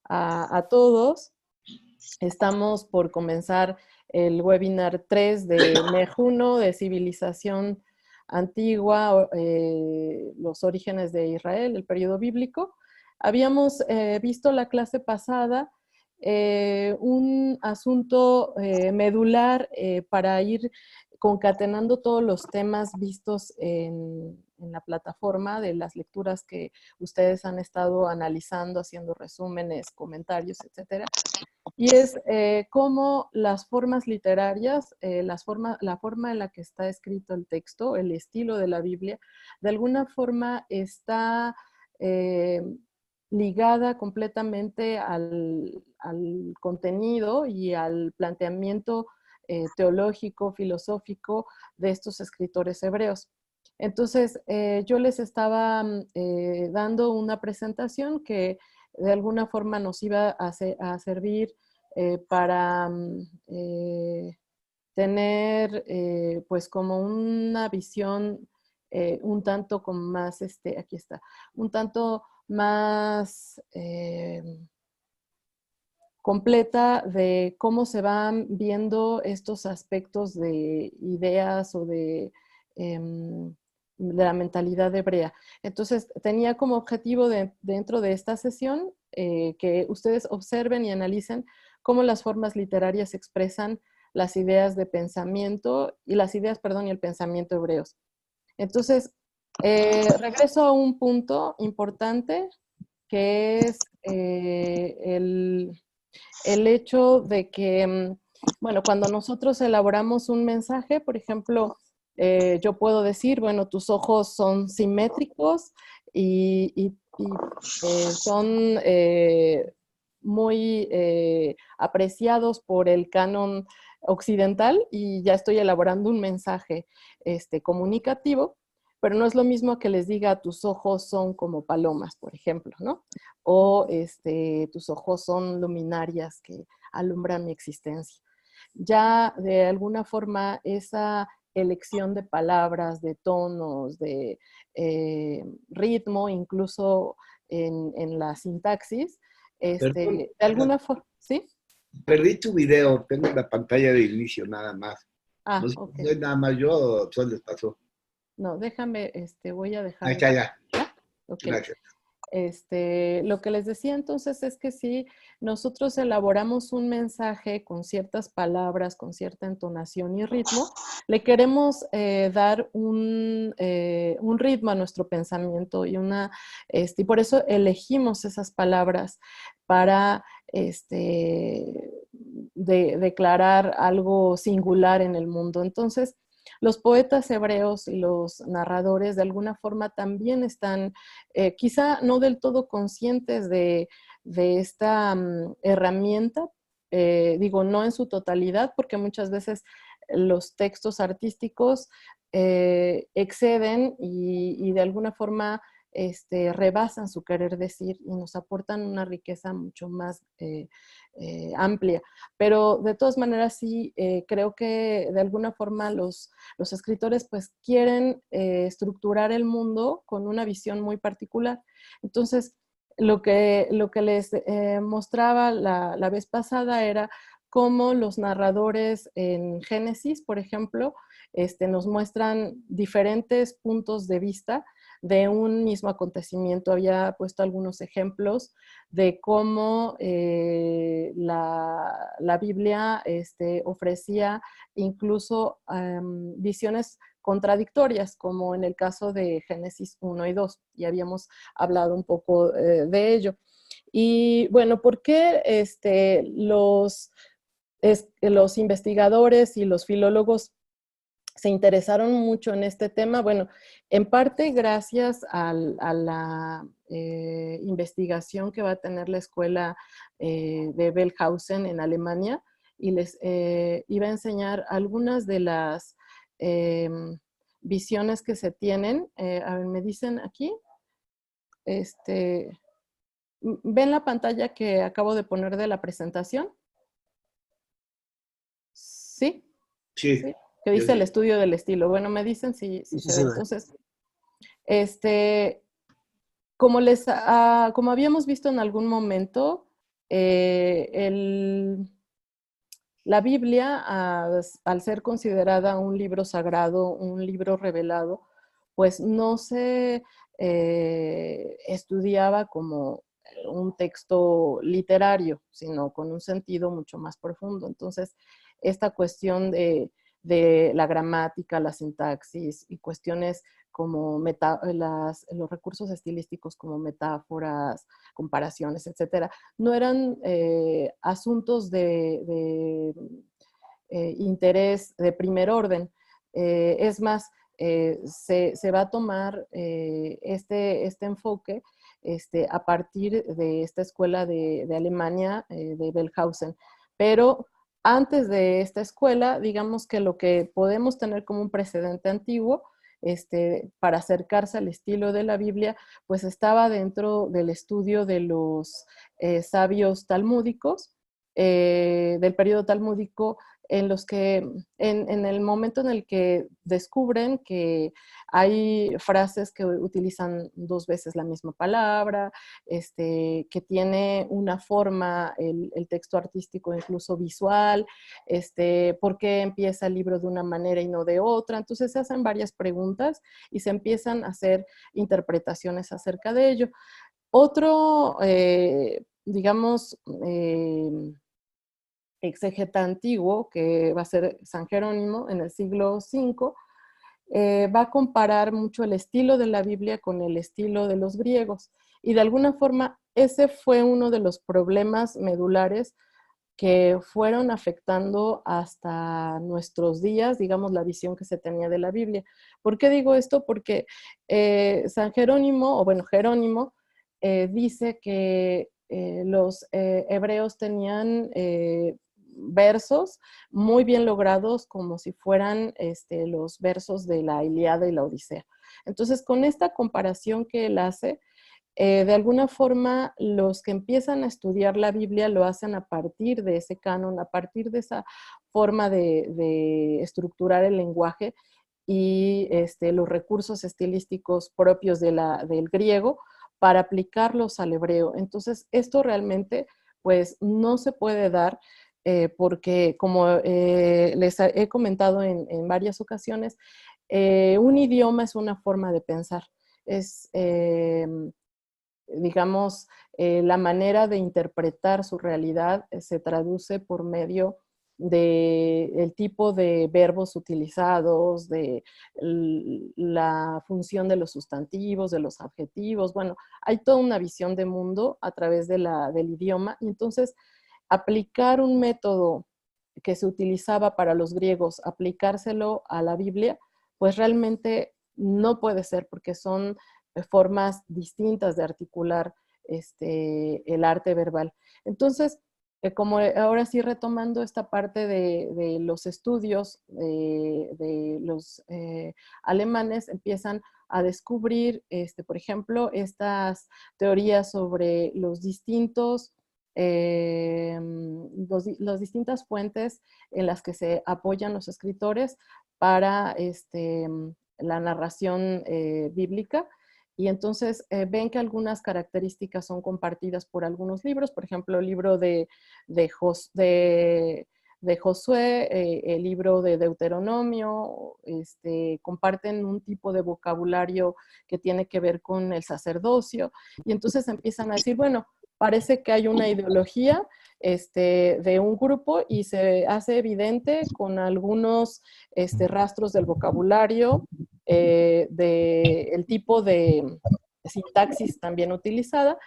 a todos. Estamos por comenzar el webinar 3 de MEJ1, de Civilización Antigua, los orígenes de Israel, el periodo bíblico. Habíamos visto la clase pasada un asunto medular para ir concatenando todos los temas vistos en la plataforma de las lecturas que ustedes han estado analizando, haciendo resúmenes, comentarios, etcétera. Y es cómo las formas literarias, la forma en la que está escrito el texto, el estilo de la Biblia, de alguna forma está ligada completamente al contenido y al planteamiento teológico, filosófico de estos escritores hebreos. Entonces, yo les estaba dando una presentación que de alguna forma nos iba a servir para tener pues como una visión un tanto con más, aquí está, un tanto más completa de cómo se van viendo estos aspectos de ideas o de la mentalidad hebrea. Entonces, tenía como objetivo dentro de esta sesión que ustedes observen y analicen cómo las formas literarias expresan las ideas de pensamiento y las ideas, perdón, y el pensamiento hebreos. Entonces, regreso a un punto importante que es el hecho de que, bueno, cuando nosotros elaboramos un mensaje, por ejemplo, yo puedo decir, bueno, tus ojos son simétricos y son muy apreciados por el canon occidental y ya estoy elaborando un mensaje comunicativo, pero no es lo mismo que les diga tus ojos son como palomas, por ejemplo, ¿no? O tus ojos son luminarias que alumbran mi existencia. Ya de alguna forma esa elección de palabras, de tonos, de ritmo, incluso en la sintaxis, Perdón, de alguna forma, ¿sí? perdí tu video, tengo la pantalla de inicio nada más. Ah, No sé ok. si soy nada más yo o solo les pasó. No, déjame, voy a Ahí dejar está, ya. ¿ya? Ok. Gracias. Lo que les decía entonces es que si nosotros elaboramos un mensaje con ciertas palabras, con cierta entonación y ritmo, le queremos dar un ritmo a nuestro pensamiento y por eso elegimos esas palabras para declarar algo singular en el mundo. Entonces, los poetas hebreos y los narradores de alguna forma también están quizá no del todo conscientes de esta herramienta, digo, no en su totalidad, porque muchas veces los textos artísticos exceden y de alguna forma rebasan su querer decir y nos aportan una riqueza mucho más amplia. Pero de todas maneras sí creo que de alguna forma los escritores pues quieren estructurar el mundo con una visión muy particular. Entonces, lo que les mostraba la vez pasada era cómo los narradores en Génesis, por ejemplo, nos muestran diferentes puntos de vista de un mismo acontecimiento. Había puesto algunos ejemplos de cómo la Biblia ofrecía incluso visiones contradictorias, como en el caso de Génesis 1 y 2, y habíamos hablado un poco de ello. Y bueno, ¿por qué los investigadores y los filólogos se interesaron mucho en este tema? Bueno, en parte gracias a la investigación que va a tener la escuela de Wellhausen en Alemania, y les iba a enseñar algunas de las visiones que se tienen. A ver, me dicen aquí, ¿ven la pantalla que acabo de poner de la presentación? ¿Sí? Sí, ¿Sí? Que yo dice el sí. estudio del estilo. Bueno, me dicen si Sí, se sí, ve. ve. Entonces, este, como habíamos visto en algún momento, la Biblia, al ser considerada un libro sagrado, un libro revelado, pues no se estudiaba como un texto literario, sino con un sentido mucho más profundo. Entonces, esta cuestión de la gramática, la sintaxis y cuestiones como los recursos estilísticos como metáforas, comparaciones, etcétera, no eran asuntos de interés de primer orden. Es más, se va a tomar este enfoque a partir de esta escuela de Alemania, de Bellhausen. Pero antes de esta escuela, digamos que lo que podemos tener como un precedente antiguo para acercarse al estilo de la Biblia, pues estaba dentro del estudio de los sabios talmúdicos, del periodo talmúdico, en los que en el momento en el que descubren que hay frases que utilizan dos veces la misma palabra, que tiene una forma, el texto artístico incluso visual, por qué empieza el libro de una manera y no de otra. Entonces se hacen varias preguntas y se empiezan a hacer interpretaciones acerca de ello. Otro, digamos, exégeta antiguo, que va a ser San Jerónimo en el siglo V, va a comparar mucho el estilo de la Biblia con el estilo de los griegos. Y de alguna forma ese fue uno de los problemas medulares que fueron afectando hasta nuestros días, digamos, la visión que se tenía de la Biblia. ¿Por qué digo esto? Porque San Jerónimo, o bueno, Jerónimo, dice que los hebreos tenían versos muy bien logrados, como si fueran los versos de la Ilíada y la Odisea. Entonces, con esta comparación que él hace, de alguna forma, los que empiezan a estudiar la Biblia lo hacen a partir de ese canon, a partir de esa forma de estructurar el lenguaje y los recursos estilísticos propios del griego para aplicarlos al hebreo. Entonces, esto realmente, pues, no se puede dar porque, como les he comentado en varias ocasiones, un idioma es una forma de pensar. Es digamos, la manera de interpretar su realidad se traduce por medio del tipo de verbos utilizados, de la función de los sustantivos, de los adjetivos. Bueno, hay toda una visión de mundo a través del idioma. Y entonces, aplicar un método que se utilizaba para los griegos, aplicárselo a la Biblia, pues realmente no puede ser, porque son formas distintas de articular el arte verbal. Entonces, como ahora sí retomando esta parte de los estudios de los alemanes, empiezan a descubrir, por ejemplo, estas teorías sobre los distintos las distintas fuentes en las que se apoyan los escritores para la narración bíblica. Y entonces ven que algunas características son compartidas por algunos libros, por ejemplo, el libro de Josué, el libro de Deuteronomio, comparten un tipo de vocabulario que tiene que ver con el sacerdocio, y entonces empiezan a decir, bueno, parece que hay una ideología de un grupo y se hace evidente con algunos rastros del vocabulario, del tipo de sintaxis también utilizada.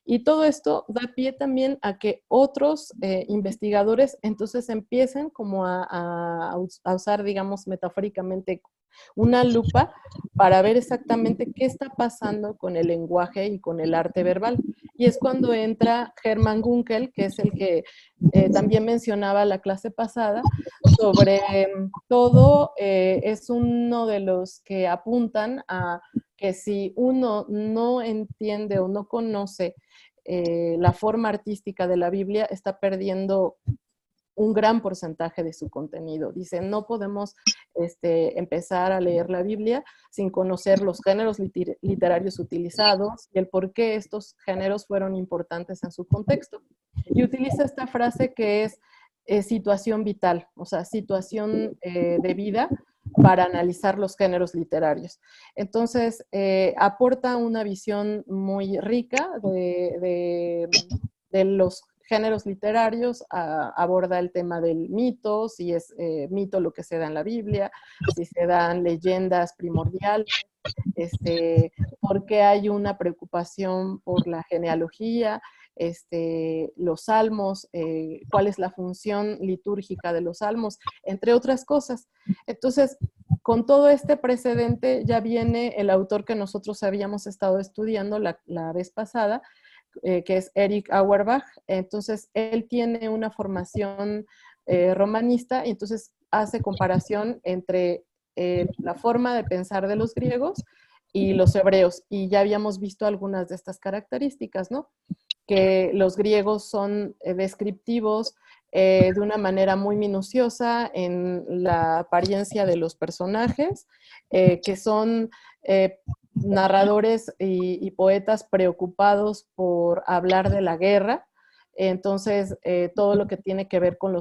Y todo esto da pie también a que otros investigadores entonces empiecen como a usar, digamos, metafóricamente una lupa para ver exactamente qué está pasando con el lenguaje y con el arte verbal. Y es cuando entra Hermann Gunkel, que es el que también mencionaba la clase pasada, sobre todo, es uno de los que apuntan a que si uno no entiende o no conoce la forma artística de la Biblia, está perdiendo un gran porcentaje de su contenido. Dice, no podemos empezar a leer la Biblia sin conocer los géneros literarios utilizados y el por qué estos géneros fueron importantes en su contexto. Y utiliza esta frase que es situación vital, o sea, situación de vida para analizar los géneros literarios. Entonces, aporta una visión muy rica de los géneros literarios, aborda el tema del mito, si es mito lo que se da en la Biblia, si se dan leyendas primordiales, por qué hay una preocupación por la genealogía, los salmos, cuál es la función litúrgica de los salmos, entre otras cosas. Entonces, con todo este precedente ya viene el autor que nosotros habíamos estado estudiando la vez pasada, que es Erich Auerbach. Entonces, él tiene una formación romanista y entonces hace comparación entre la forma de pensar de los griegos y los hebreos. Y ya habíamos visto algunas de estas características, ¿no? Que los griegos son descriptivos de una manera muy minuciosa en la apariencia de los personajes, que son narradores y poetas preocupados por hablar de la guerra. Entonces, todo lo que tiene que ver con,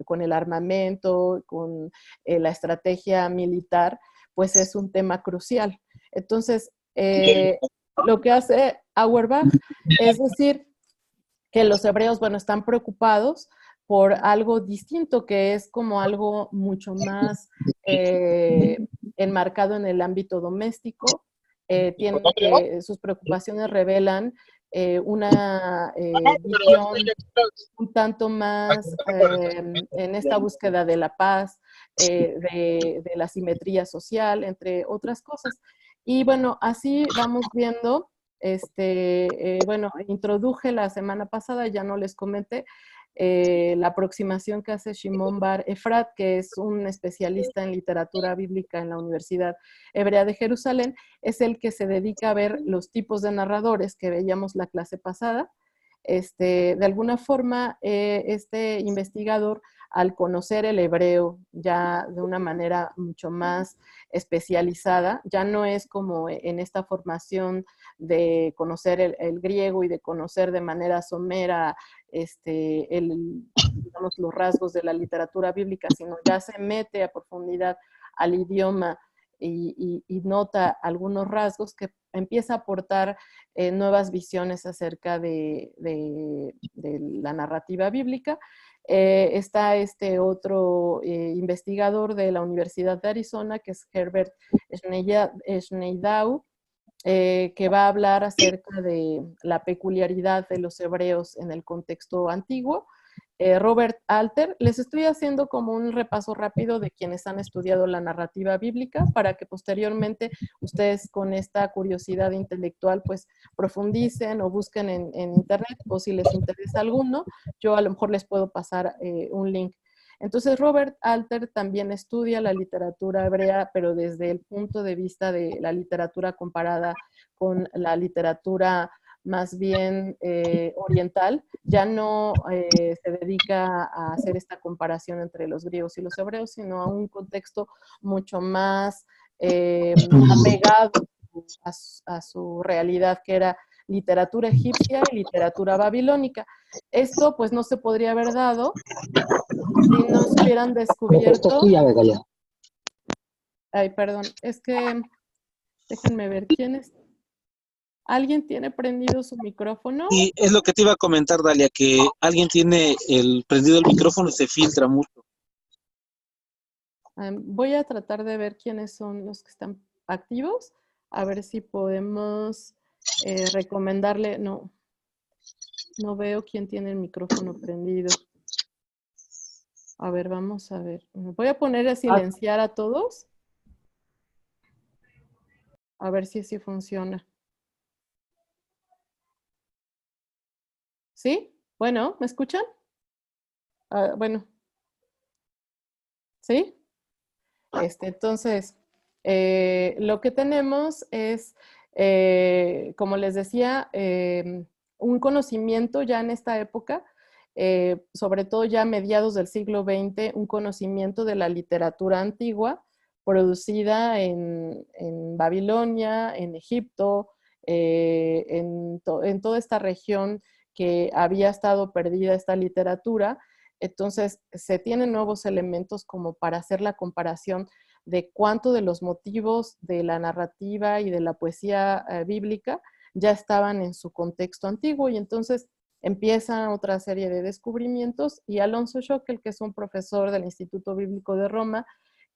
con el armamento, con la estrategia militar, pues es un tema crucial. Entonces, lo que hace Auerbach es decir que los hebreos, bueno, están preocupados por algo distinto, que es como algo mucho más enmarcado en el ámbito doméstico. Sus preocupaciones revelan una visión un tanto más en esta búsqueda de la paz, de la simetría social, entre otras cosas. Y bueno, así vamos viendo, bueno, introduje la semana pasada, ya no les comenté, la aproximación que hace Shimon Bar Efrat, que es un especialista en literatura bíblica en la Universidad Hebrea de Jerusalén, es el que se dedica a ver los tipos de narradores que veíamos la clase pasada. De alguna forma, este investigador, al conocer el hebreo ya de una manera mucho más especializada, ya no es como en esta formación de conocer el griego y de conocer de manera somera digamos, los rasgos de la literatura bíblica, sino ya se mete a profundidad al idioma y nota algunos rasgos que empieza a aportar nuevas visiones acerca de la narrativa bíblica. Está este otro investigador de la Universidad de Arizona, que es Herbert Schneidau, que va a hablar acerca de la peculiaridad de los hebreos en el contexto antiguo. Robert Alter, les estoy haciendo como un repaso rápido de quienes han estudiado la narrativa bíblica para que posteriormente ustedes con esta curiosidad intelectual pues profundicen o busquen en internet, o si les interesa alguno, yo a lo mejor les puedo pasar un link. Entonces Robert Alter también estudia la literatura hebrea, pero desde el punto de vista de la literatura comparada con la literatura más bien oriental. Ya no se dedica a hacer esta comparación entre los griegos y los hebreos, sino a un contexto mucho más apegado a su realidad, que era literatura egipcia y literatura babilónica. Esto pues no se podría haber dado si no se hubieran descubierto... Ay, perdón, es que déjenme ver quién es. ¿Alguien tiene prendido su micrófono? Y es lo que te iba a comentar, Dalia, que alguien tiene prendido el micrófono y se filtra mucho. Voy a tratar de ver quiénes son los que están activos, a ver si podemos recomendarle. No veo quién tiene el micrófono prendido. A ver, vamos a ver. Voy a poner a silenciar a todos. A ver si así funciona. ¿Sí? Bueno, ¿me escuchan? Bueno. ¿Sí? Entonces, lo que tenemos es, como les decía, un conocimiento ya en esta época sobre todo ya a mediados del siglo XX, un conocimiento de la literatura antigua producida en Babilonia, en Egipto, en toda esta región que había estado perdida esta literatura. Entonces, se tienen nuevos elementos como para hacer la comparación de cuánto de los motivos de la narrativa y de la poesía bíblica ya estaban en su contexto antiguo, y entonces empiezan otra serie de descubrimientos, y Alonso Schockel, que es un profesor del Instituto Bíblico de Roma,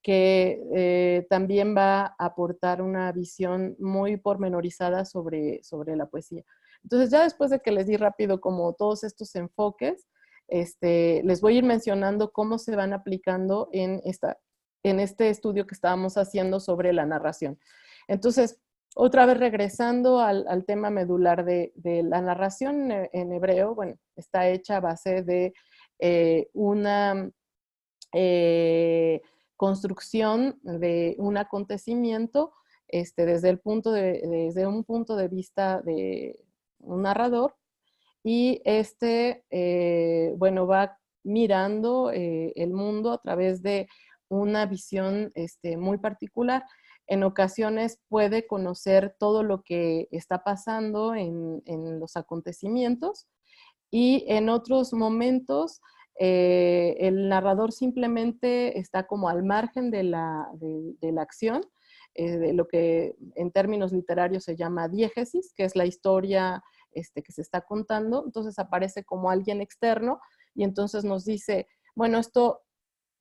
que también va a aportar una visión muy pormenorizada sobre la poesía. Entonces, ya después de que les di rápido como todos estos enfoques, les voy a ir mencionando cómo se van aplicando en este estudio que estábamos haciendo sobre la narración. Entonces, otra vez regresando al tema medular de la narración en hebreo, bueno, está hecha a base de una construcción de un acontecimiento desde un punto de vista de un narrador, y bueno, va mirando el mundo a través de una visión muy particular. En ocasiones puede conocer todo lo que está pasando en los acontecimientos, y en otros momentos el narrador simplemente está como al margen de la acción, de lo que en términos literarios se llama diégesis, que es la historia que se está contando. Entonces aparece como alguien externo, y entonces nos dice, bueno, esto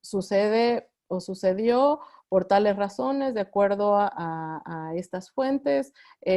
sucede o sucedió por tales razones, de acuerdo a estas fuentes.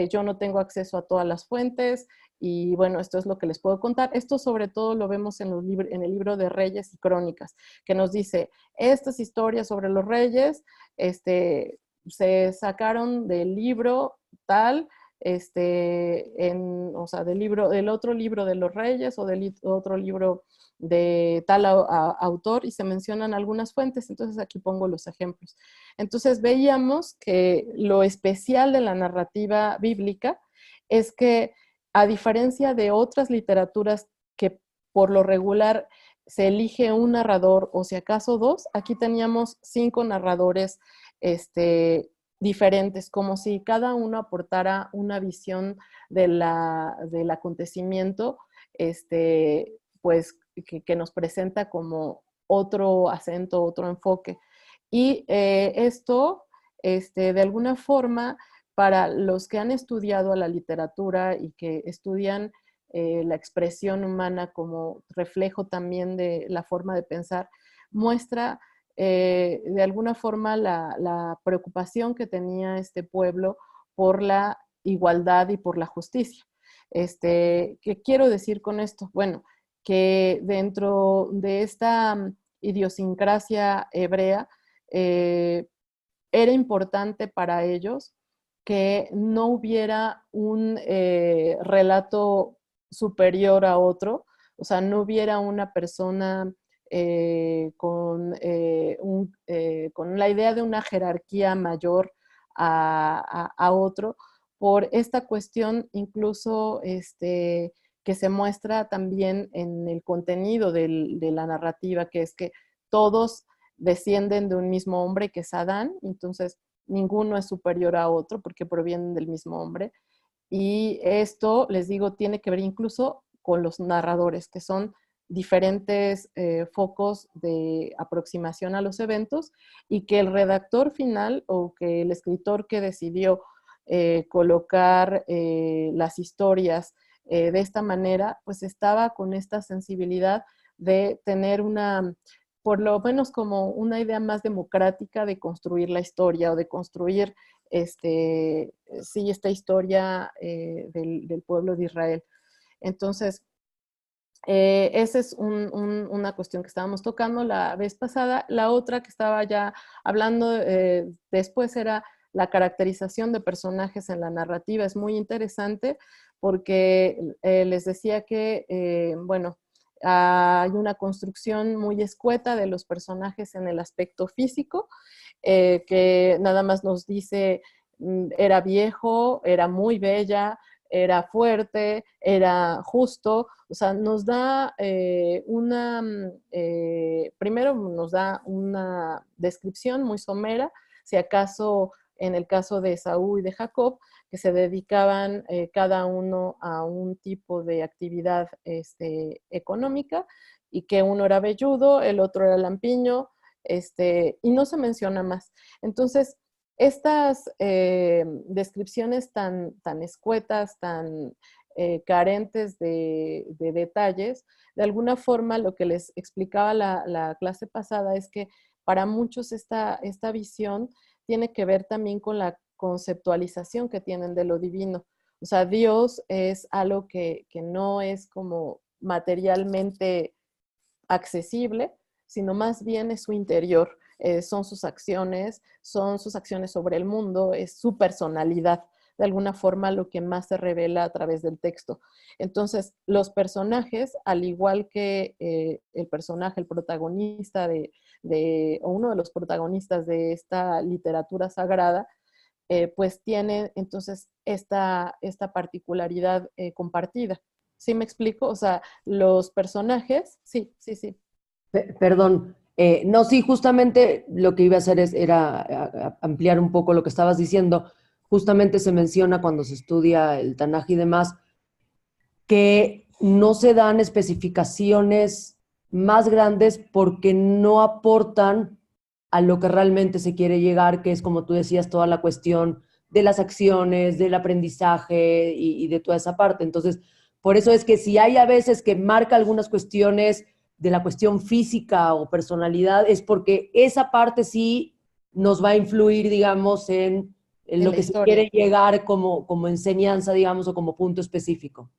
Yo no tengo acceso a todas las fuentes, y bueno, esto es lo que les puedo contar. Esto sobre todo lo vemos en el libro de Reyes y Crónicas, que nos dice, estas historias sobre los reyes se sacaron del libro tal, o sea, del otro libro de los reyes, o del otro libro de tal autor, y se mencionan algunas fuentes. Entonces aquí pongo los ejemplos. Entonces veíamos que lo especial de la narrativa bíblica es que, a diferencia de otras literaturas que por lo regular se elige un narrador o si acaso dos, aquí teníamos 5 narradores diferentes, como si cada uno aportara una visión del acontecimiento, pues que nos presenta como otro acento, otro enfoque. Y esto, de alguna forma, para los que han estudiado la literatura y que estudian la expresión humana como reflejo también de la forma de pensar, muestra de alguna forma la preocupación que tenía este pueblo por la igualdad y por la justicia. ¿Qué quiero decir con esto? Bueno, que dentro de esta idiosincrasia hebrea, era importante para ellos que no hubiera un relato superior a otro, o sea, no hubiera una persona con la idea de una jerarquía mayor a otro, por esta cuestión incluso que se muestra también en el contenido de la narrativa, que es que todos descienden de un mismo hombre, que es Adán. Entonces ninguno es superior a otro porque provienen del mismo hombre. Y esto, les digo, tiene que ver incluso con los narradores, que son diferentes focos de aproximación a los eventos, y que el redactor final o que el escritor que decidió colocar las historias de esta manera, pues estaba con esta sensibilidad de tener por lo menos como una idea más democrática de construir la historia, o de construir esta historia del pueblo de Israel. Entonces, esa es una cuestión que estábamos tocando la vez pasada. La otra que estaba ya hablando después era la caracterización de personajes en la narrativa. Es muy interesante porque les decía que, bueno, hay una construcción muy escueta de los personajes en el aspecto físico, que nada más nos dice, era viejo, era muy bella, era fuerte, era justo, o sea, nos da primero nos da una descripción muy somera, si acaso en el caso de Esaú y de Jacob, que se dedicaban cada uno a un tipo de actividad económica, y que uno era velludo, el otro era lampiño, y no se menciona más. Entonces, estas descripciones tan escuetas, tan carentes de detalles, de alguna forma lo que les explicaba la clase pasada es que para muchos esta visión tiene que ver también con la conceptualización que tienen de lo divino. O sea, Dios es algo que no es como materialmente accesible, sino más bien es su interior, son sus acciones sobre el mundo, es su personalidad, de alguna forma lo que más se revela a través del texto. Entonces, los personajes, al igual que el personaje, el protagonista o uno de los protagonistas de esta literatura sagrada, pues tiene entonces esta particularidad compartida. ¿Sí me explico? O sea, los personajes, sí, sí, sí. Perdón, no, sí, justamente lo que iba a hacer era ampliar un poco lo que estabas diciendo. Justamente se menciona cuando se estudia el Tanaj y demás, que no se dan especificaciones más grandes porque no aportan a lo que realmente se quiere llegar, que es, como tú decías, toda la cuestión de las acciones, del aprendizaje y de toda esa parte. Entonces, por eso es que si hay a veces que marca algunas cuestiones de la cuestión física o personalidad, es porque esa parte sí nos va a influir, digamos, en lo que se quiere llegar como enseñanza, digamos, o como punto específico.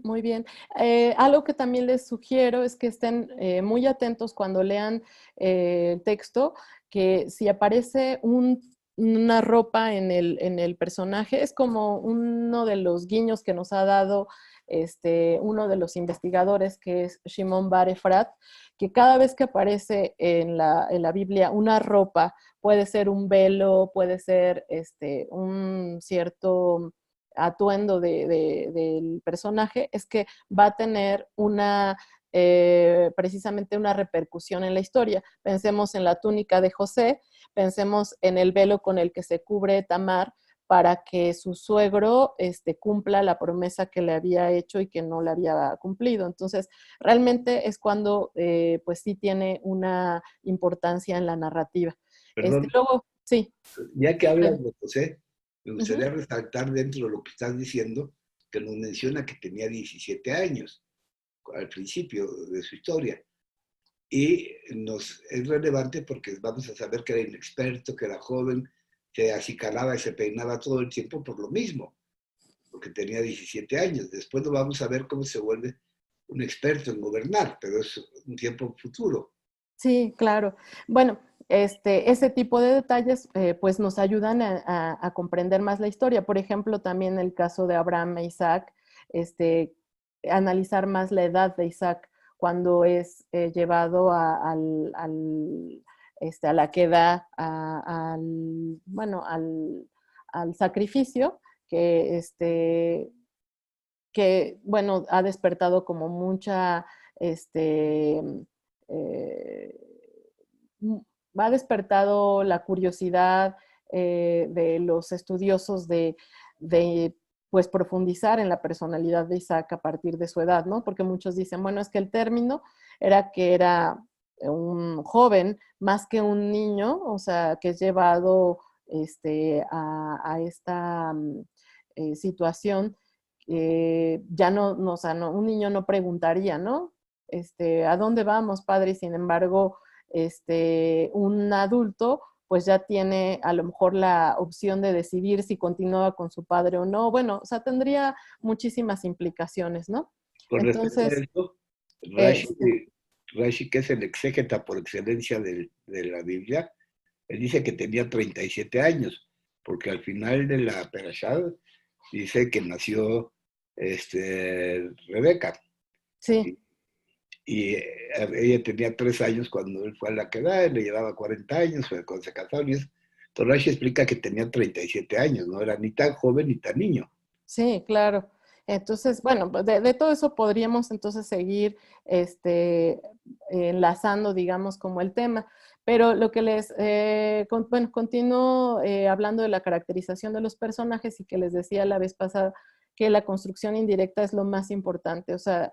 Muy bien. Algo que también les sugiero es que estén muy atentos cuando lean el texto, que si aparece una ropa en el personaje, es como uno de los guiños que nos ha dado uno de los investigadores, que es Shimon Bar Efrat, que cada vez que aparece en la Biblia una ropa, puede ser un velo, puede ser un cierto atuendo del personaje, es que va a tener precisamente una repercusión en la historia. Pensemos en la túnica de José, pensemos en el velo con el que se cubre Tamar para que su suegro cumpla la promesa que le había hecho y que no le había cumplido. Entonces, realmente es cuando pues sí tiene una importancia en la narrativa. Perdón, Luego, sí. ya que hablas de José, me gustaría resaltar dentro de lo que estás diciendo que nos menciona que tenía 17 años al principio de su historia. Y es relevante porque vamos a saber que era inexperto, que era joven, se acicalaba y se peinaba todo el tiempo por lo mismo, porque tenía 17 años. Después lo vamos a ver cómo se vuelve un experto en gobernar, pero es un tiempo futuro. Sí, claro. Bueno, ese tipo de detalles pues nos ayudan a comprender más la historia. Por ejemplo, también el caso de Abraham e Isaac, analizar más la edad de Isaac cuando es llevado a la queda, bueno, al sacrificio, que, bueno, ha despertado como mucha, eh, ha despertado la curiosidad de los estudiosos de pues profundizar en la personalidad de Isaac a partir de su edad, ¿no? Porque muchos dicen, bueno, es que el término era que era un joven más que un niño, o sea, que es llevado a esta situación. Ya no, o sea, un niño no preguntaría, ¿no? ¿A dónde vamos, padre? Sin embargo, un adulto pues ya tiene a lo mejor la opción de decidir si continúa con su padre o no. Bueno, o sea, tendría muchísimas implicaciones, ¿no? Con respecto a Entonces, esto, Rashi, que es el exégeta por excelencia de la Biblia, él dice que tenía 37 años, porque al final de la Perashá dice que nació Rebeca. sí. Y ella tenía 3 años cuando él fue a la queda, él le llevaba 40 años, fue cuando se casaron. Entonces Rashi explica que tenía 37 años, no era ni tan joven ni tan niño. Sí, claro. Entonces, bueno, pues, de todo eso podríamos entonces seguir enlazando, digamos, como el tema. Pero lo que bueno, continúo hablando de la caracterización de los personajes y que les decía la vez pasada que la construcción indirecta es lo más importante. O sea,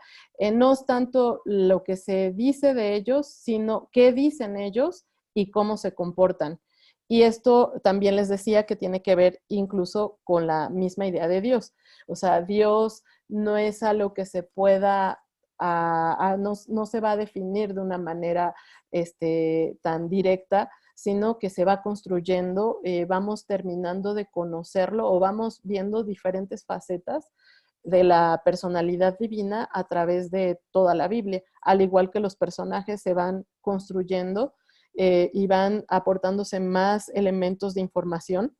no es tanto lo que se dice de ellos, sino qué dicen ellos y cómo se comportan. Y esto también les decía que tiene que ver incluso con la misma idea de Dios. O sea, Dios no es algo que se pueda, no se va a definir de una manera tan directa, sino que se va construyendo, vamos terminando de conocerlo o vamos viendo diferentes facetas de la personalidad divina a través de toda la Biblia, al igual que los personajes se van construyendo y van aportándose más elementos de información,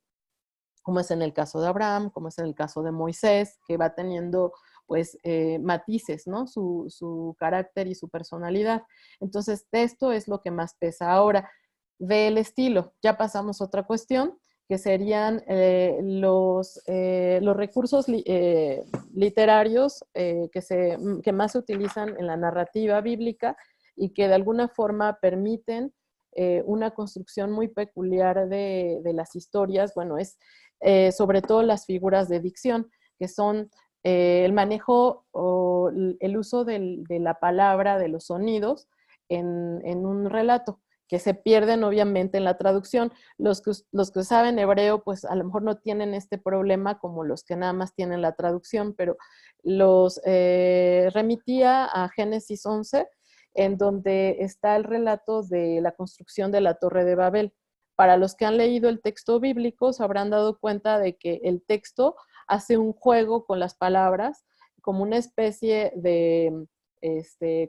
como es en el caso de Abraham, como es en el caso de Moisés, que va teniendo pues matices, ¿no? Su carácter y su personalidad. Entonces, esto es lo que más pesa. Ahora, del estilo, ya pasamos a otra cuestión, que serían los recursos literarios que más se utilizan en la narrativa bíblica y que de alguna forma permiten una construcción muy peculiar de las historias. Bueno, es sobre todo las figuras de dicción, que son el manejo o el uso de la palabra, de los sonidos en un relato, que se pierden obviamente en la traducción. Los que saben hebreo, pues a lo mejor no tienen este problema como los que nada más tienen la traducción, pero los remitía a Génesis 11, en donde está el relato de la construcción de la Torre de Babel. Para los que han leído el texto bíblico, se habrán dado cuenta de que el texto hace un juego con las palabras, como una especie de,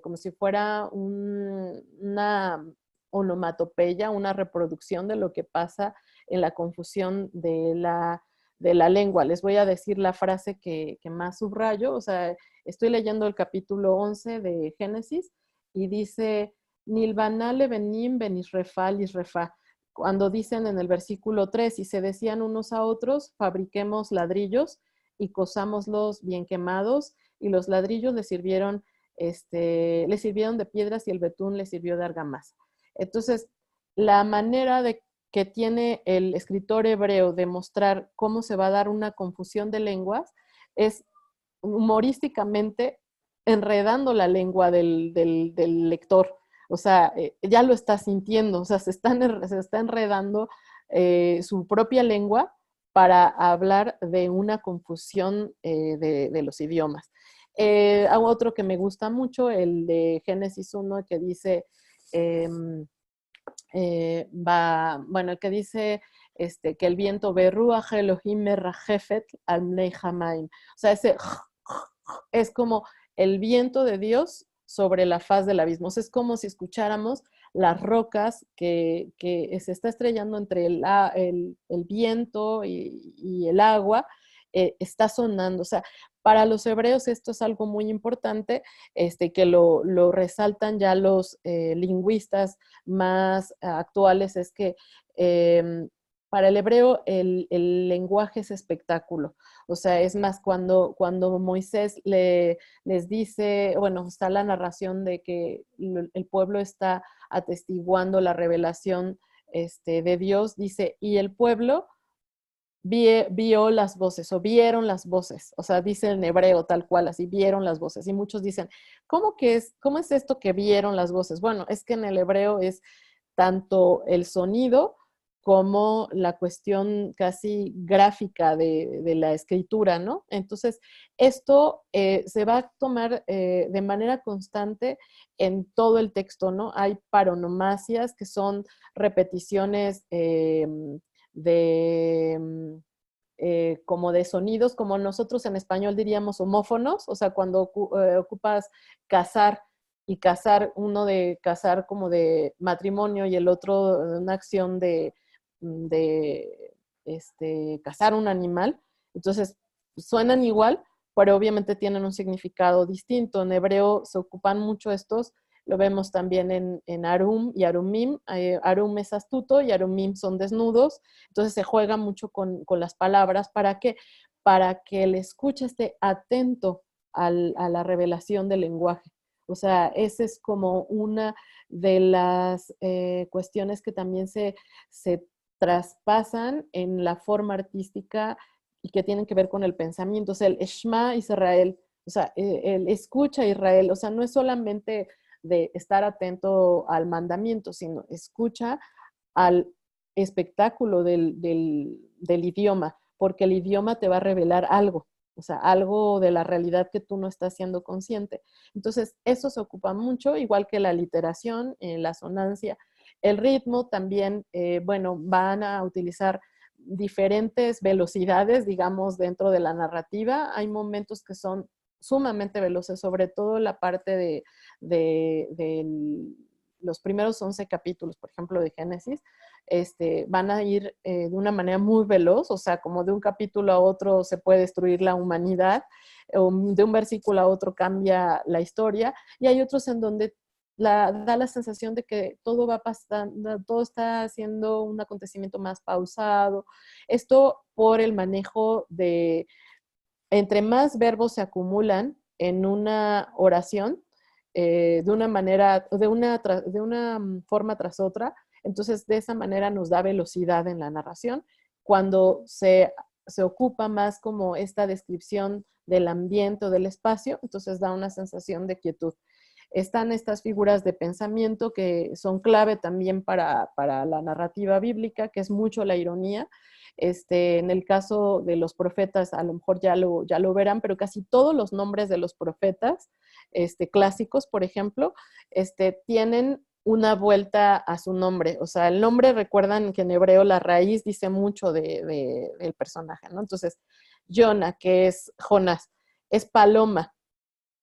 como si fuera una onomatopeya, una reproducción de lo que pasa en la confusión de la lengua. Les voy a decir la frase que más subrayo. O sea, estoy leyendo el capítulo 11 de Génesis y dice, Nilvanale benim benisrefa lisrefa. Cuando dicen en el versículo 3, y se decían unos a otros, fabriquemos ladrillos y cosámoslos bien quemados, y los ladrillos les sirvieron de piedras y el betún les sirvió de argamasa. Entonces, la manera que tiene el escritor hebreo de mostrar cómo se va a dar una confusión de lenguas es humorísticamente enredando la lengua del lector. O sea, ya lo está sintiendo, o sea, se está enredando su propia lengua para hablar de una confusión de los idiomas. Otro que me gusta mucho, el de Génesis 1, que dice, bueno, el que dice que el viento Beruach Elohim merrajefet al Bnei Hamaim. O sea, ese es como el viento de Dios sobre la faz del abismo. O sea, es como si escucháramos las rocas que se está estrellando entre el viento y el agua, está sonando. O sea, para los hebreos esto es algo muy importante, que lo resaltan ya los lingüistas más actuales, es que para el hebreo el lenguaje es espectáculo. O sea, es más, cuando Moisés les dice, bueno, está la narración de que el pueblo está atestiguando la revelación de Dios, dice, y el pueblo vio las voces o vieron las voces, o sea, dice en hebreo tal cual, así vieron las voces. Y muchos dicen, ¿cómo es esto que vieron las voces? Bueno, es que en el hebreo es tanto el sonido como la cuestión casi gráfica de la escritura, ¿no? Entonces, esto se va a tomar de manera constante en todo el texto, ¿no? Hay paronomasias, que son repeticiones como de sonidos, como nosotros en español diríamos homófonos, o sea, cuando ocupas casar y casar, uno de casar como de matrimonio y el otro una acción de cazar un animal. Entonces, suenan igual, pero obviamente tienen un significado distinto. En hebreo se ocupan mucho estos, lo vemos también en Arum y Arumim. Arum es astuto y Arumim son desnudos. Entonces se juega mucho con las palabras. ¿Para qué? para que el escucha esté atento a la revelación del lenguaje. O sea, esa es como una de las cuestiones que también se traspasan en la forma artística y que tienen que ver con el pensamiento. O sea, el Shema Israel, o sea, el escucha Israel, o sea, no es solamente de estar atento al mandamiento, sino escucha al espectáculo del idioma, porque el idioma te va a revelar algo, o sea, algo de la realidad que tú no estás siendo consciente. Entonces, eso se ocupa mucho, igual que la literación, la sonancia. El ritmo también, bueno, van a utilizar diferentes velocidades, digamos, dentro de la narrativa. Hay momentos que son sumamente veloces, sobre todo la parte de los primeros 11 capítulos, por ejemplo, de Génesis, van a ir de una manera muy veloz, o sea, como de un capítulo a otro se puede destruir la humanidad, o de un versículo a otro cambia la historia, y hay otros en donde da la sensación de que todo va pasando, todo está haciendo un acontecimiento más pausado. Esto por el manejo de, entre más verbos se acumulan en una oración, de una manera, de una forma tras otra, entonces de esa manera nos da velocidad en la narración. Cuando se ocupa más como esta descripción del ambiente o del espacio, entonces da una sensación de quietud. Están estas figuras de pensamiento que son clave también para la narrativa bíblica, que es mucho la ironía. En el caso de los profetas, a lo mejor ya lo verán, pero casi todos los nombres de los profetas clásicos, por ejemplo, tienen una vuelta a su nombre. O sea, el nombre, recuerdan que en hebreo la raíz dice mucho del personaje, ¿no? Entonces, Jonah, que es Jonás, es paloma,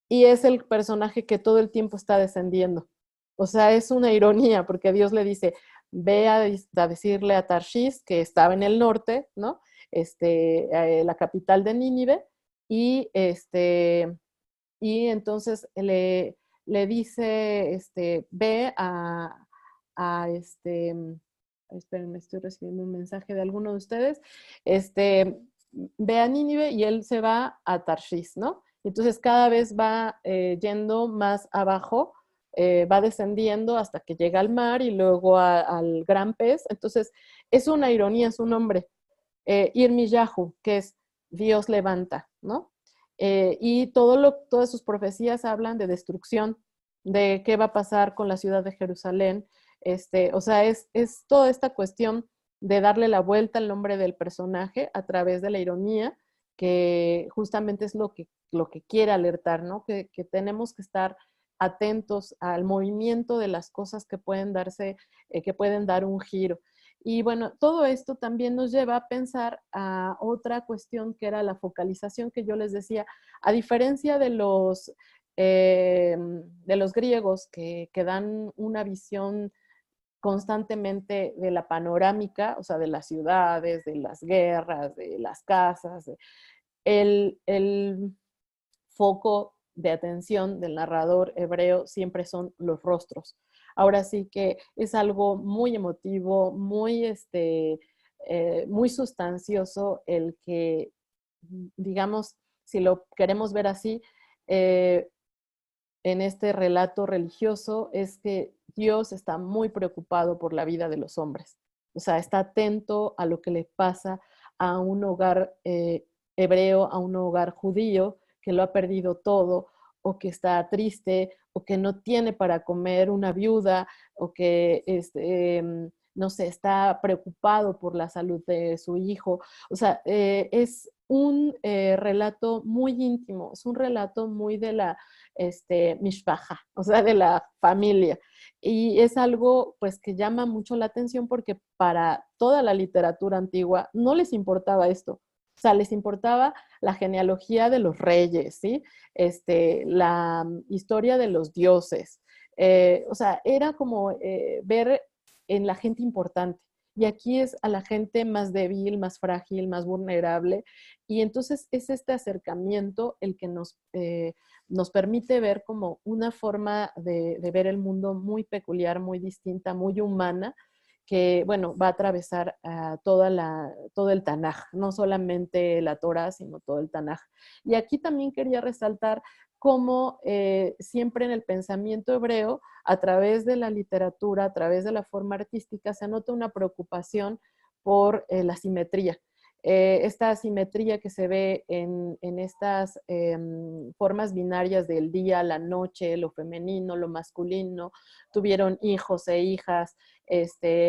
y es el personaje que todo el tiempo está descendiendo. O sea, es una ironía, porque Dios le dice, ve a decirle a Tarshish, que estaba en el norte, ¿no? La capital de Nínive, y, y entonces le dice, ve espérenme, estoy recibiendo un mensaje de alguno de ustedes, ve a Nínive y él se va a Tarshish, ¿no? Entonces cada vez va yendo más abajo, va descendiendo hasta que llega al mar y luego al gran pez. Entonces es una ironía su nombre, Irmiyahu, que es Dios levanta, ¿no? Y todas sus profecías hablan de destrucción, de qué va a pasar con la ciudad de Jerusalén. O sea, es toda esta cuestión de darle la vuelta al nombre del personaje a través de la ironía, que justamente es lo que quiere alertar, ¿no? Que tenemos que estar atentos al movimiento de las cosas que pueden darse, que pueden dar un giro. Y bueno, todo esto también nos lleva a pensar a otra cuestión que era la focalización que yo les decía. A diferencia de los griegos que dan una visión constantemente de la panorámica, o sea, de las ciudades, de las guerras, de las casas, el foco de atención del narrador hebreo siempre son los rostros. Ahora sí que es algo muy emotivo, muy sustancioso el que, digamos, si lo queremos ver así, en este relato religioso es que Dios está muy preocupado por la vida de los hombres. O sea, está atento a lo que le pasa a un hogar hebreo, a un hogar judío que lo ha perdido todo, o que está triste, o que no tiene para comer, una viuda, o que no sé, está preocupado por la salud de su hijo. O sea, es un relato muy íntimo, es un relato muy de la mishpaja, o sea, de la familia. Y es algo pues que llama mucho la atención porque para toda la literatura antigua no les importaba esto. O sea, les importaba la genealogía de los reyes, ¿sí? La historia de los dioses. O sea, era como ver en la gente importante. Y aquí es a la gente más débil, más frágil, más vulnerable. Y entonces es este acercamiento el que nos permite ver como una forma de ver el mundo muy peculiar, muy distinta, muy humana, que, bueno, va a atravesar todo el Tanaj, no solamente la Torá, sino todo el Tanaj. Y aquí también quería resaltar cómo siempre en el pensamiento hebreo, a través de la literatura, a través de la forma artística, se nota una preocupación por la simetría. Esta asimetría que se ve en estas formas binarias del día, la noche, lo femenino, lo masculino, tuvieron hijos e hijas,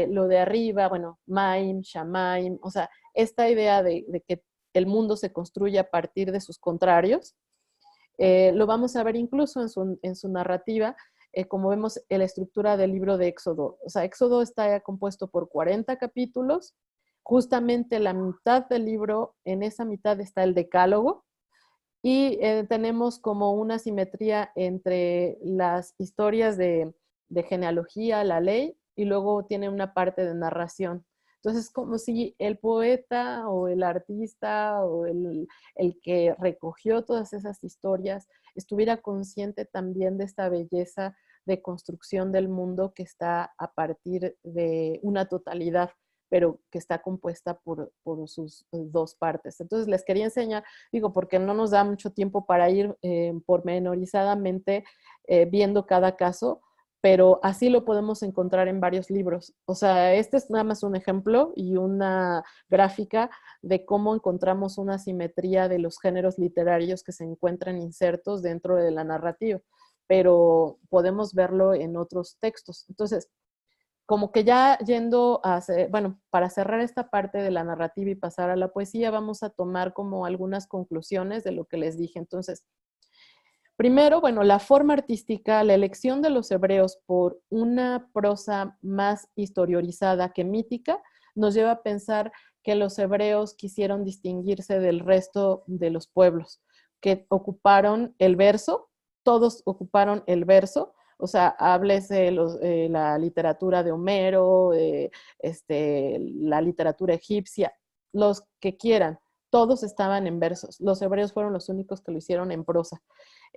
lo de arriba, bueno, Maim, Shamaim, o sea, esta idea de que el mundo se construye a partir de sus contrarios, lo vamos a ver incluso en su narrativa, como vemos en la estructura del libro de Éxodo. O sea, Éxodo está compuesto por 40 capítulos, justamente la mitad del libro, en esa mitad está el decálogo, y tenemos como una simetría entre las historias de genealogía, la ley, y luego tiene una parte de narración. Entonces, como si el poeta o el artista o el que recogió todas esas historias estuviera consciente también de esta belleza de construcción del mundo que está a partir de una totalidad, pero que está compuesta por sus dos partes. Entonces les quería enseñar, digo, porque no nos da mucho tiempo para ir pormenorizadamente viendo cada caso, pero así lo podemos encontrar en varios libros. O sea, este es nada más un ejemplo y una gráfica de cómo encontramos una simetría de los géneros literarios que se encuentran insertos dentro de la narrativa, pero podemos verlo en otros textos. Entonces, como que ya yendo a, bueno, para cerrar esta parte de la narrativa y pasar a la poesía, vamos a tomar como algunas conclusiones de lo que les dije. Entonces, primero, bueno, la forma artística, la elección de los hebreos por una prosa más historiorizada que mítica, nos lleva a pensar que los hebreos quisieron distinguirse del resto de los pueblos, que ocuparon el verso, todos ocuparon el verso, o sea, háblese la literatura de Homero, la literatura egipcia, los que quieran, todos estaban en versos. Los hebreos fueron los únicos que lo hicieron en prosa.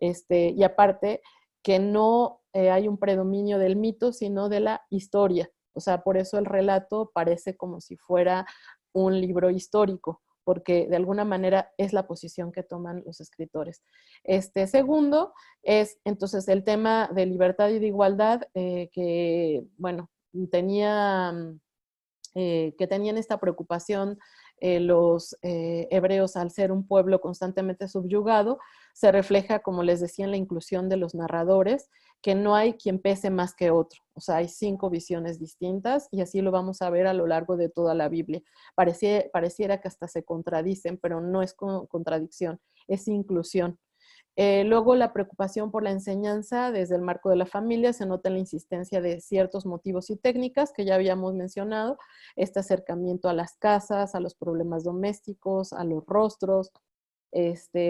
Y aparte, que no hay un predominio del mito, sino de la historia. O sea, por eso el relato parece como si fuera un libro histórico, porque de alguna manera es la posición que toman los escritores. Segundo es entonces el tema de libertad y de igualdad, que, bueno, tenían esta preocupación los hebreos al ser un pueblo constantemente subyugado, se refleja, como les decía, en la inclusión de los narradores, que no hay quien pese más que otro. O sea, hay 5 visiones distintas y así lo vamos a ver a lo largo de toda la Biblia. Pareciera que hasta se contradicen, pero no es contradicción, es inclusión. Luego la preocupación por la enseñanza desde el marco de la familia, se nota en la insistencia de ciertos motivos y técnicas que ya habíamos mencionado, este acercamiento a las casas, a los problemas domésticos, a los rostros.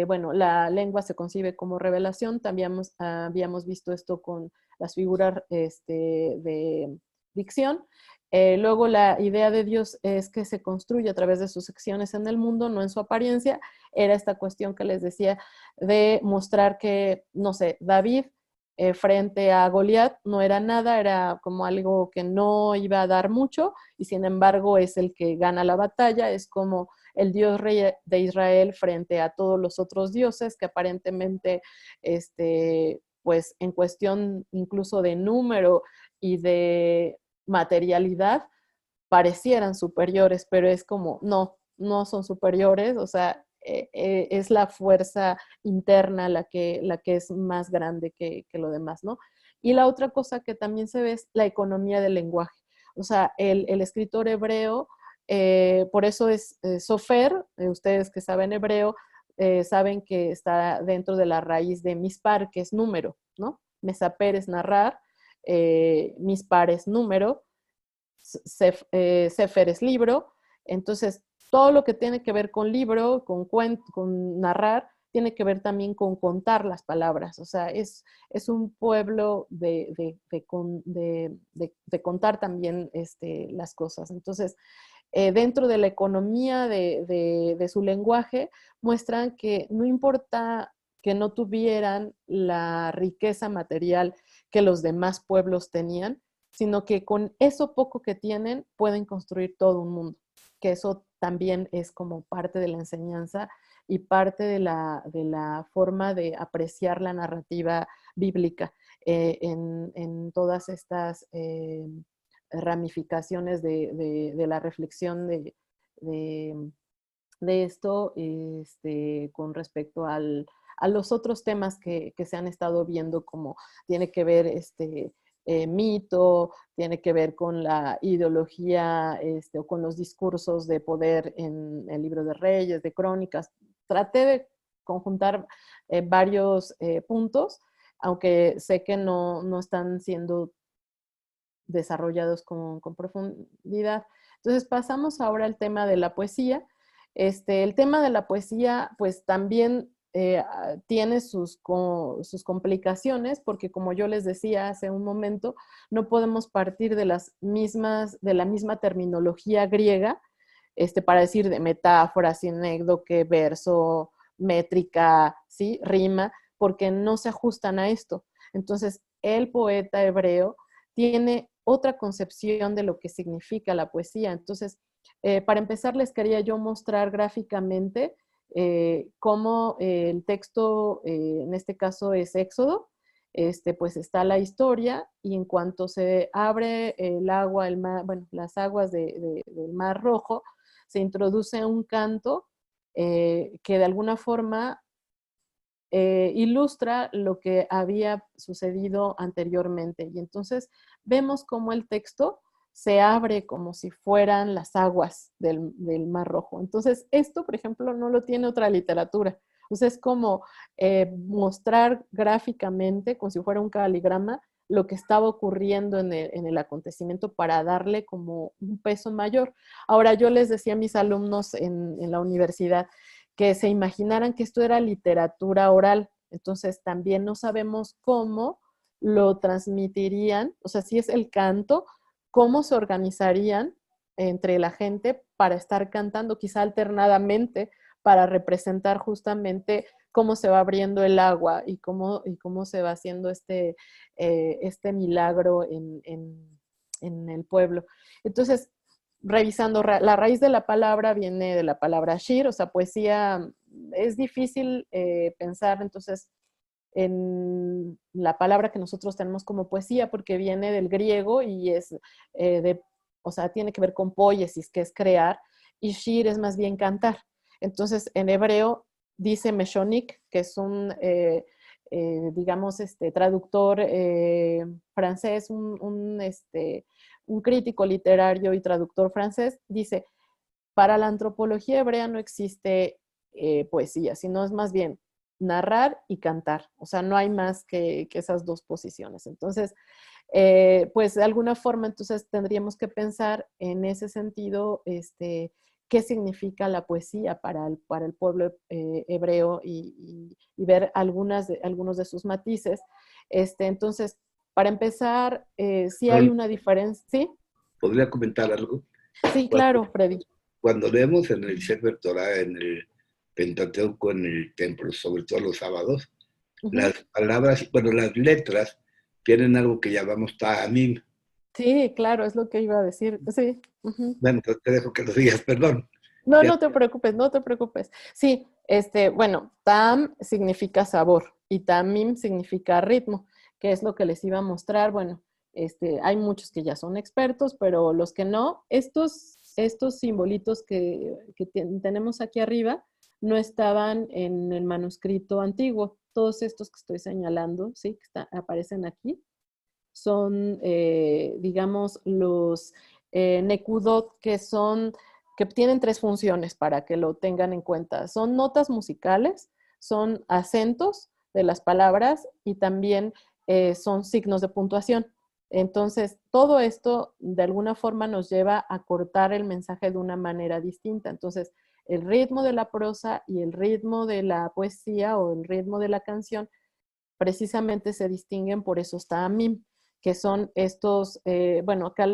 Bueno, la lengua se concibe como revelación, también habíamos visto esto con las figuras de dicción. Luego la idea de Dios es que se construye a través de sus acciones en el mundo, no en su apariencia. Era esta cuestión que les decía de mostrar que, no sé, David frente a Goliat no era nada, era como algo que no iba a dar mucho y sin embargo es el que gana la batalla, es como el Dios rey de Israel frente a todos los otros dioses que aparentemente, pues en cuestión incluso de número y de materialidad, parecieran superiores, pero es como, no son superiores, o sea, es la fuerza interna la que es más grande que lo demás, ¿no? Y la otra cosa que también se ve es la economía del lenguaje. O sea, el escritor hebreo, por eso es Sofer, ustedes que saben hebreo, saben que está dentro de la raíz de mispar, que es número, ¿no? Mesaper es narrar, mispar es número, Sefer es libro, entonces todo lo que tiene que ver con libro, con narrar, tiene que ver también con contar las palabras, o sea, es un pueblo de contar también las cosas. Entonces, dentro de la economía de su lenguaje, muestran que no importa que no tuvieran la riqueza material que los demás pueblos tenían, sino que con eso poco que tienen pueden construir todo un mundo, que eso también es como parte de la enseñanza y parte de la forma de apreciar la narrativa bíblica en todas estas ramificaciones de la reflexión de esto con respecto a los otros temas que se han estado viendo, como tiene que ver mito, tiene que ver con la ideología o con los discursos de poder en el libro de Reyes, de Crónicas. Traté de conjuntar varios puntos, aunque sé que no están siendo desarrollados con profundidad. Entonces pasamos ahora al tema de la poesía. El tema de la poesía pues también tiene sus complicaciones, porque como yo les decía hace un momento, no podemos partir de la misma terminología griega para decir de metáfora, sinécdoque, verso, métrica, ¿sí? Rima, porque no se ajustan a esto. Entonces, el poeta hebreo tiene otra concepción de lo que significa la poesía. Entonces, para empezar, les quería yo mostrar gráficamente cómo el texto, en este caso es Éxodo, pues está la historia, y en cuanto se abre el agua, el mar, bueno, las aguas del Mar Rojo, se introduce un canto que de alguna forma ilustra lo que había sucedido anteriormente. Y entonces vemos cómo el texto se abre como si fueran las aguas del Mar Rojo. Entonces esto, por ejemplo, no lo tiene otra literatura. O sea, es como mostrar gráficamente, como si fuera un caligrama, lo que estaba ocurriendo en el acontecimiento para darle como un peso mayor. Ahora, yo les decía a mis alumnos en la universidad que se imaginaran que esto era literatura oral. Entonces también no sabemos cómo lo transmitirían, o sea, si es el canto, cómo se organizarían entre la gente para estar cantando, quizá alternadamente, para representar justamente cómo se va abriendo el agua y cómo se va haciendo este milagro en el pueblo. Entonces, revisando, la raíz de la palabra viene de la palabra shir, o sea, poesía. Es difícil pensar entonces en la palabra que nosotros tenemos como poesía, porque viene del griego y es o sea, tiene que ver con poiesis, que es crear, y shir es más bien cantar. Entonces, en hebreo dice Meshonik, que es un, digamos, traductor francés, un crítico literario y traductor francés, dice, para la antropología hebrea no existe poesía, sino es más bien narrar y cantar. O sea, no hay más que esas dos posiciones. Entonces, pues de alguna forma, entonces tendríamos que pensar en ese sentido, qué significa la poesía para el pueblo hebreo y ver algunos de sus matices. Entonces, para empezar, sí hay una diferencia. ¿Sí? ¿Podría comentar algo? Sí, claro, Freddy. Cuando leemos en el Sefer Torah, en el Pentateuco, en el templo, sobre todo los sábados, las palabras, bueno, las letras tienen algo que llamamos ta'amim. Sí, claro, es lo que iba a decir. Sí. Bueno, te dejo que lo digas, perdón. No, Ya. no te preocupes, no te preocupes. Sí, bueno, tam significa sabor y tamim significa ritmo, que es lo que les iba a mostrar. Bueno, hay muchos que ya son expertos, pero los que no, estos simbolitos que tenemos aquí arriba no estaban en el manuscrito antiguo. Todos estos que estoy señalando, sí, que aparecen aquí, son, digamos, los nekudot, que tienen tres funciones para que lo tengan en cuenta. Son notas musicales, son acentos de las palabras y también son signos de puntuación. Entonces, todo esto de alguna forma nos lleva a cortar el mensaje de una manera distinta. Entonces, el ritmo de la prosa y el ritmo de la poesía o el ritmo de la canción precisamente se distinguen por esos ta'amim, que son estos, bueno, acá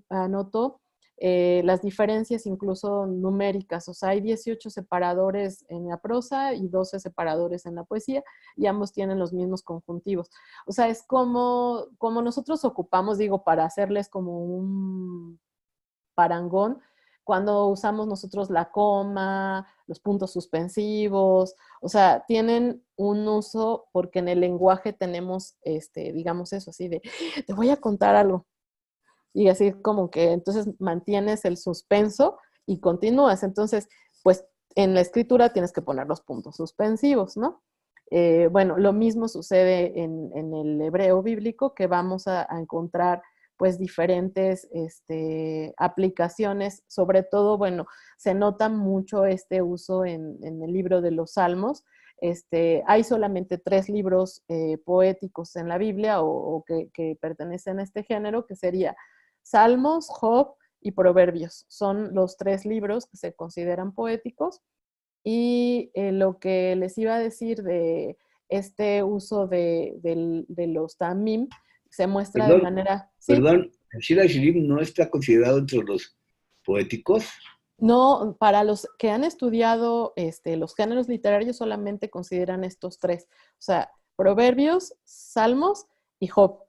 anoto las diferencias incluso numéricas. O sea, hay 18 separadores en la prosa y 12 separadores en la poesía, y ambos tienen los mismos conjuntivos. O sea, es como nosotros ocupamos, digo, para hacerles como un parangón, cuando usamos nosotros la coma, los puntos suspensivos, o sea, tienen un uso porque en el lenguaje tenemos, digamos eso, así de, te voy a contar algo. Y así como que entonces mantienes el suspenso y continúas. Entonces, pues en la escritura tienes que poner los puntos suspensivos, ¿no? Bueno, lo mismo sucede en el hebreo bíblico, que vamos a encontrar pues diferentes aplicaciones, sobre todo, bueno, se nota mucho este uso en el libro de los Salmos. Hay solamente 3 libros poéticos en la Biblia o que pertenecen a este género, que sería Salmos, Job y Proverbios. Son los 3 libros que se consideran poéticos. Y lo que les iba a decir de este uso de los tamim se muestra de Perdón, manera... Sí, perdón, ¿el Shir Hashirim no está considerado entre los poéticos? no, para los que han estudiado los géneros literarios solamente consideran estos 3. O sea, Proverbios, Salmos y Job.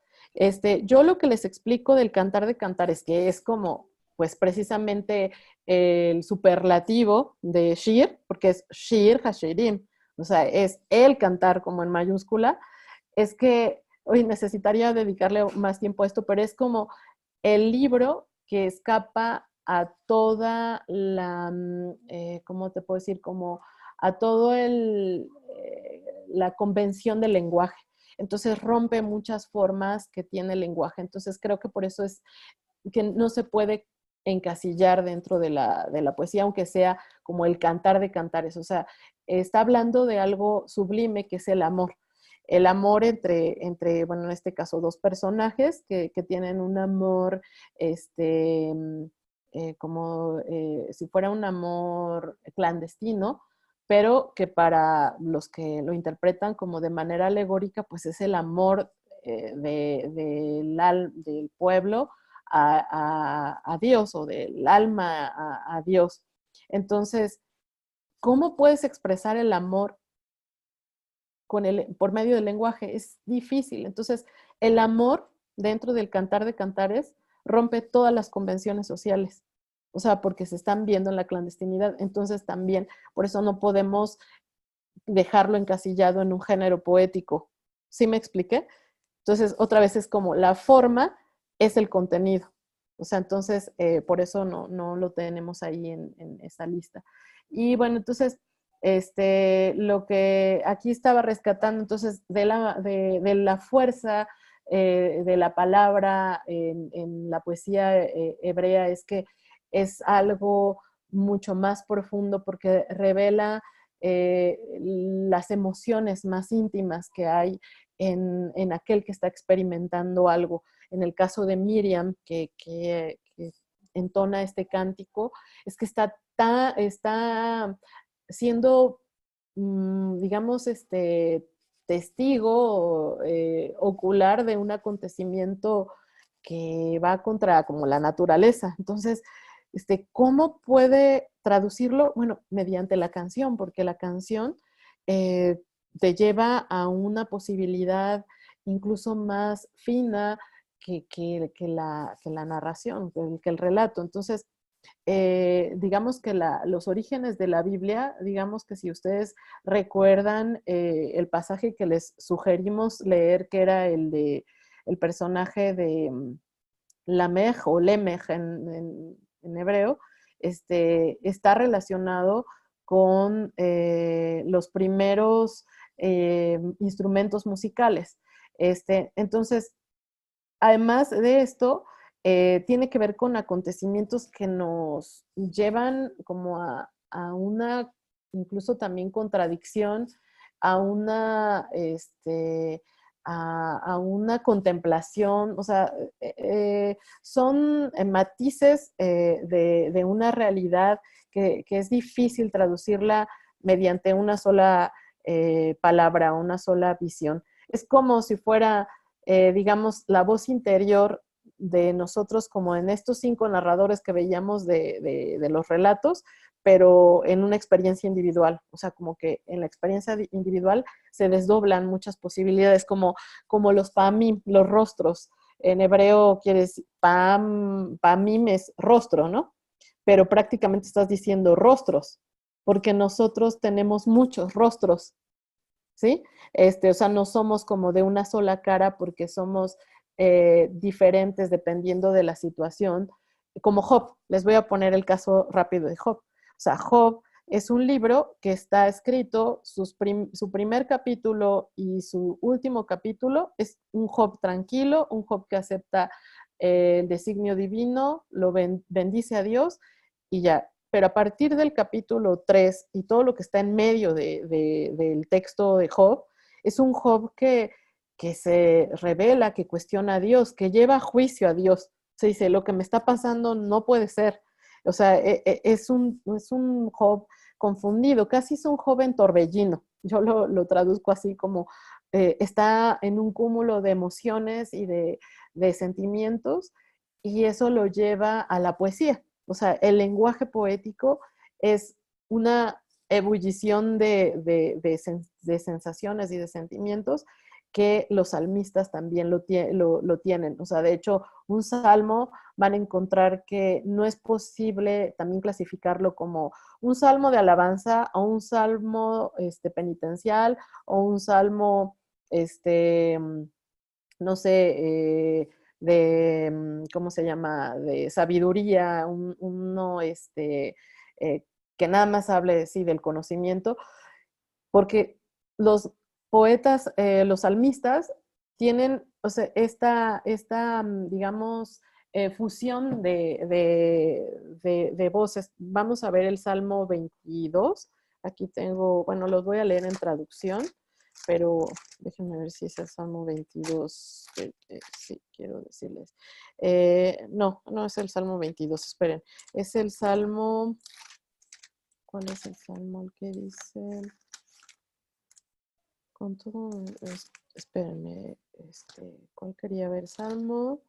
Yo lo que les explico del Cantar de Cantares, que es como, pues precisamente el superlativo de Shir, porque es Shir Hashirim, o sea, es el cantar como en mayúscula, es que hoy necesitaría dedicarle más tiempo a esto, pero es como el libro que escapa a toda la, ¿cómo te puedo decir? Como a todo la convención del lenguaje. Entonces rompe muchas formas que tiene el lenguaje. Entonces creo que por eso es que no se puede encasillar dentro de la poesía, aunque sea como el cantar de cantares. O sea, está hablando de algo sublime que es el amor. El amor entre, bueno, en este caso, 2 personajes que tienen un amor, como si fuera un amor clandestino, pero que para los que lo interpretan como de manera alegórica, pues es el amor del pueblo a Dios, o del alma a Dios. Entonces, ¿cómo puedes expresar el amor por medio del lenguaje? Es difícil. Entonces, el amor dentro del Cantar de Cantares rompe todas las convenciones sociales. O sea, porque se están viendo en la clandestinidad. Entonces, también, por eso no podemos dejarlo encasillado en un género poético. ¿Sí me expliqué? Entonces, otra vez es como la forma es el contenido. O sea, entonces, por eso no lo tenemos ahí en esa lista. Y bueno, entonces, lo que aquí estaba rescatando, entonces, de la fuerza de la palabra en la poesía hebrea, es que es algo mucho más profundo porque revela las emociones más íntimas que hay en aquel que está experimentando algo. En el caso de Miriam, que entona este cántico, es que está siendo, digamos, testigo ocular de un acontecimiento que va contra como la naturaleza. Entonces, ¿cómo puede traducirlo? Bueno, mediante la canción, porque la canción te lleva a una posibilidad incluso más fina que la narración, que el relato. Entonces, digamos que los orígenes de la Biblia, digamos que si ustedes recuerdan el pasaje que les sugerimos leer, que era el personaje de Lamech o Lemech en hebreo, está relacionado con los primeros instrumentos musicales. Entonces, además de esto, tiene que ver con acontecimientos que nos llevan como a una, incluso también contradicción, a una, a una contemplación, o sea, son matices de una realidad que es difícil traducirla mediante una sola palabra, una sola visión. Es como si fuera, digamos, la voz interior de nosotros como en estos 5 narradores que veíamos de los relatos, pero en una experiencia individual. O sea, como que en la experiencia individual se desdoblan muchas posibilidades, como los pamim, los rostros. En hebreo quiere decir, pamim es rostro, ¿no? Pero prácticamente estás diciendo rostros, porque nosotros tenemos muchos rostros, ¿sí? O sea, no somos como de una sola cara porque somos diferentes dependiendo de la situación. Como Job, les voy a poner el caso rápido de Job. O sea, Job es un libro que está escrito, su primer capítulo y su último capítulo es un Job tranquilo, un Job que acepta el designio divino, lo bendice a Dios y ya. Pero a partir del capítulo 3 y todo lo que está en medio del texto de Job, es un Job que se revela, que cuestiona a Dios, que lleva a juicio a Dios. Se dice, lo que me está pasando no puede ser. O sea, es un Job confundido, casi es un joven torbellino. Yo lo traduzco así como está en un cúmulo de emociones y de sentimientos, y eso lo lleva a la poesía. O sea, el lenguaje poético es una ebullición de sensaciones y de sentimientos que los salmistas también lo tienen. O sea, de hecho, un salmo van a encontrar que no es posible también clasificarlo como un salmo de alabanza o un salmo penitencial o un salmo, no sé, ¿cómo se llama? De sabiduría, uno que nada más hable, sí, del conocimiento, porque los poetas, los salmistas, tienen, o sea, digamos, fusión de voces. Vamos a ver el Salmo 22. Aquí tengo, bueno, los voy a leer en traducción, pero déjenme ver si es el Salmo 22. Sí, quiero decirles. No, no es el Salmo 22, esperen. Es el Salmo, ¿cuál es el Salmo? El que dice, con todo, espérenme, ¿cuál quería ver? Salmo.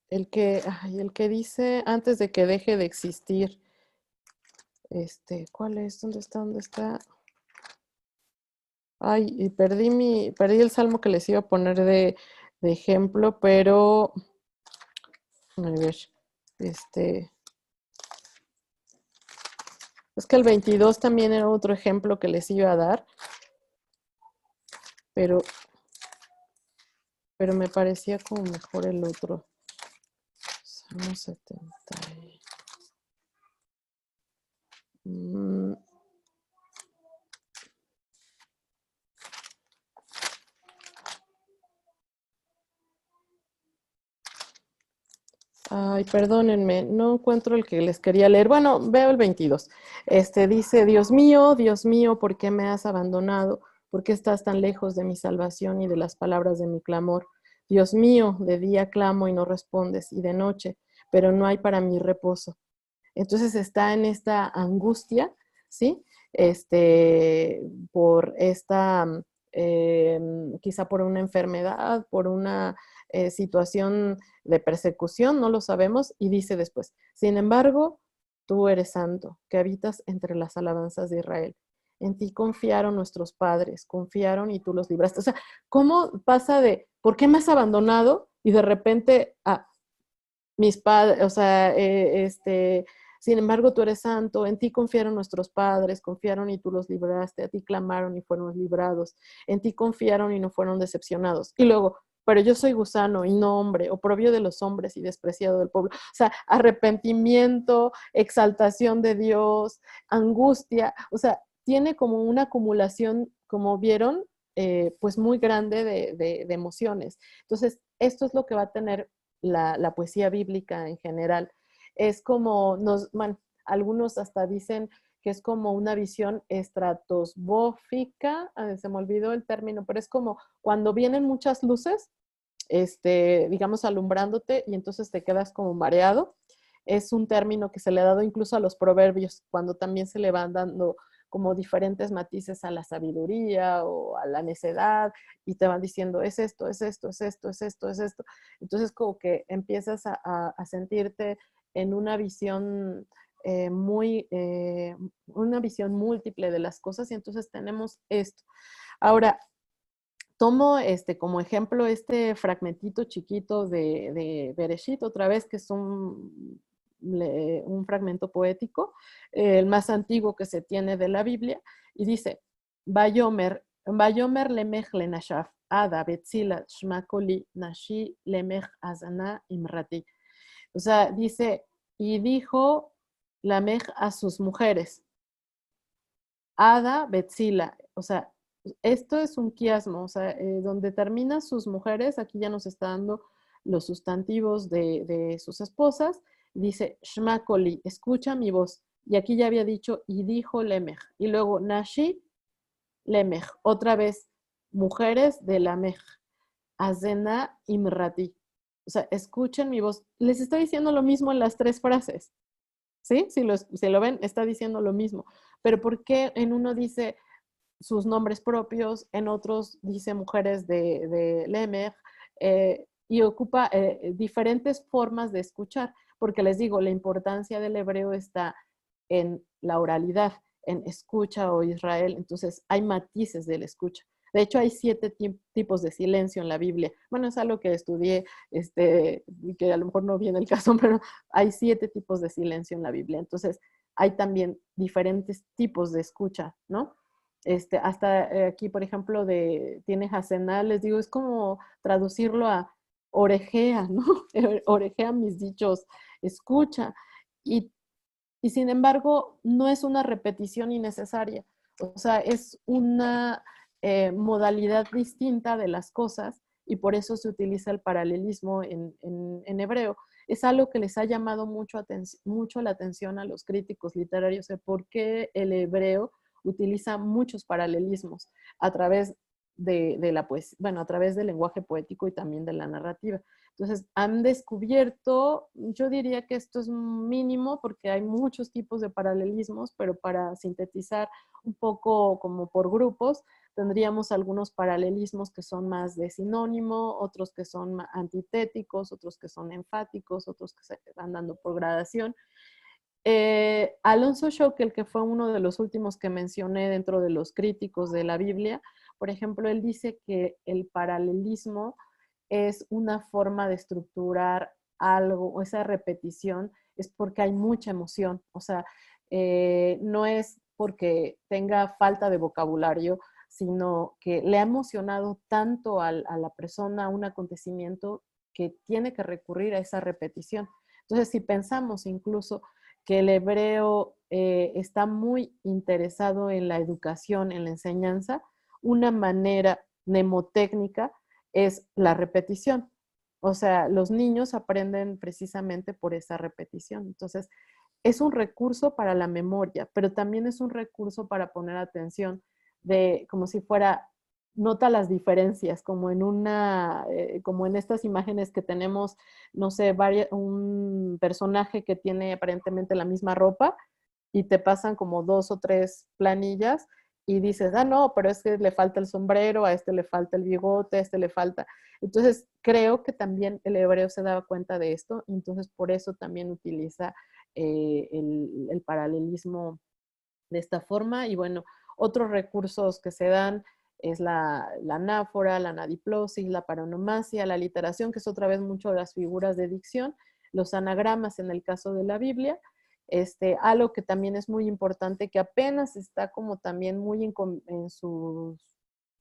El que dice antes de que deje de existir. ¿Cuál es? ¿Dónde está? ¿Dónde está? Ay, y perdí el salmo que les iba a poner de ejemplo, pero a ver, es que el 22 también era otro ejemplo que les iba a dar, pero me parecía como mejor el otro. Salmo 70. Ay, perdónenme, no encuentro el que les quería leer. Bueno, veo el 22. Dice, Dios mío, ¿por qué me has abandonado? ¿Por qué estás tan lejos de mi salvación y de las palabras de mi clamor? Dios mío, de día clamo y no respondes, y de noche, pero no hay para mí reposo. Entonces está en esta angustia, ¿sí? Por esta, quizá por una enfermedad, por una situación de persecución, no lo sabemos, y dice después, sin embargo, tú eres santo, que habitas entre las alabanzas de Israel. En ti confiaron nuestros padres, confiaron y tú los libraste. O sea, ¿cómo pasa de, ¿por qué me has abandonado? Y de repente, mis padres, o sea, sin embargo, tú eres santo, en ti confiaron nuestros padres, confiaron y tú los libraste, a ti clamaron y fueron librados, en ti confiaron y no fueron decepcionados. Y luego, pero yo soy gusano y no hombre, oprobio de los hombres y despreciado del pueblo. O sea, arrepentimiento, exaltación de Dios, angustia, o sea, tiene como una acumulación, como vieron, pues muy grande de emociones. Entonces, esto es lo que va a tener la poesía bíblica en general. Es como, algunos hasta dicen que es como una visión estratosfórica, se me olvidó el término, pero es como cuando vienen muchas luces, digamos, alumbrándote y entonces te quedas como mareado. Es un término que se le ha dado incluso a los proverbios, cuando también se le van dando como diferentes matices a la sabiduría o a la necedad, y te van diciendo, es esto, es esto, es esto, es esto, es esto. Entonces como que empiezas a sentirte en una visión una visión múltiple de las cosas, y entonces tenemos esto. Ahora, tomo como ejemplo este fragmentito chiquito de Bereshit, otra vez, que es un fragmento poético, el más antiguo que se tiene de la Biblia, y dice, Vayomer lemech lenashaf, Ada betzila shmakoli nashi lemech azana imrati. O sea, dice, y dijo Lamech a sus mujeres, Ada betzila, o sea, esto es un quiasmo, o sea, donde termina sus mujeres, aquí ya nos está dando los sustantivos de sus esposas, dice, Shmakoli, escucha mi voz, y aquí ya había dicho, y dijo Lemech, y luego Nashi, Lemech, otra vez, mujeres de Lamech, Azena Imrati, o sea, escuchen mi voz, les está diciendo lo mismo en las tres frases, ¿sí? Si lo ven, está diciendo lo mismo, pero ¿por qué en uno dice sus nombres propios, en otros dice mujeres de Lemech, y ocupa diferentes formas de escuchar, porque les digo, la importancia del hebreo está en la oralidad, en escucha o Israel, entonces hay matices de la escucha. De hecho, hay 7 tipos de silencio en la Biblia. Bueno, es algo que estudié, que a lo mejor no viene el caso, pero hay 7 tipos de silencio en la Biblia. Entonces, hay también diferentes tipos de escucha, ¿no? Hasta aquí, por ejemplo, tiene Hasená, les digo, es como traducirlo a orejea, ¿no? Orejea mis dichos, escucha. Y, y sin embargo, no es una repetición innecesaria. O sea, es una modalidad distinta de las cosas, y por eso se utiliza el paralelismo en hebreo. Es algo que les ha llamado mucho la atención a los críticos literarios, de por qué el hebreo utiliza muchos paralelismos a través de la poesía, bueno, a través del lenguaje poético y también de la narrativa. Entonces, han descubierto, yo diría que esto es mínimo porque hay muchos tipos de paralelismos, pero para sintetizar un poco como por grupos, tendríamos algunos paralelismos que son más de sinónimo, otros que son antitéticos, otros que son enfáticos, otros que se van dando por gradación. Alonso Schockel, que fue uno de los últimos que mencioné dentro de los críticos de la Biblia, por ejemplo, él dice que el paralelismo es una forma de estructurar algo, o esa repetición es porque hay mucha emoción, o sea, no es porque tenga falta de vocabulario, sino que le ha emocionado tanto a la persona un acontecimiento que tiene que recurrir a esa repetición. Entonces, si pensamos incluso que el hebreo está muy interesado en la educación, en la enseñanza, una manera mnemotécnica es la repetición. O sea, los niños aprenden precisamente por esa repetición. Entonces, es un recurso para la memoria, pero también es un recurso para poner atención de como si fuera, nota las diferencias, como como en estas imágenes que tenemos, no sé, un personaje que tiene aparentemente la misma ropa y te pasan como 2 o 3 planillas y dices, no, pero es que le falta el sombrero, a este le falta el bigote, a este le falta. Entonces, creo que también el hebreo se daba cuenta de esto, y entonces por eso también utiliza el paralelismo de esta forma. Y bueno, otros recursos que se dan es la anáfora, la anadiplosis, la paronomasia, la literación, que es otra vez mucho de las figuras de dicción, los anagramas en el caso de la Biblia, algo que también es muy importante, que apenas está como también muy en sus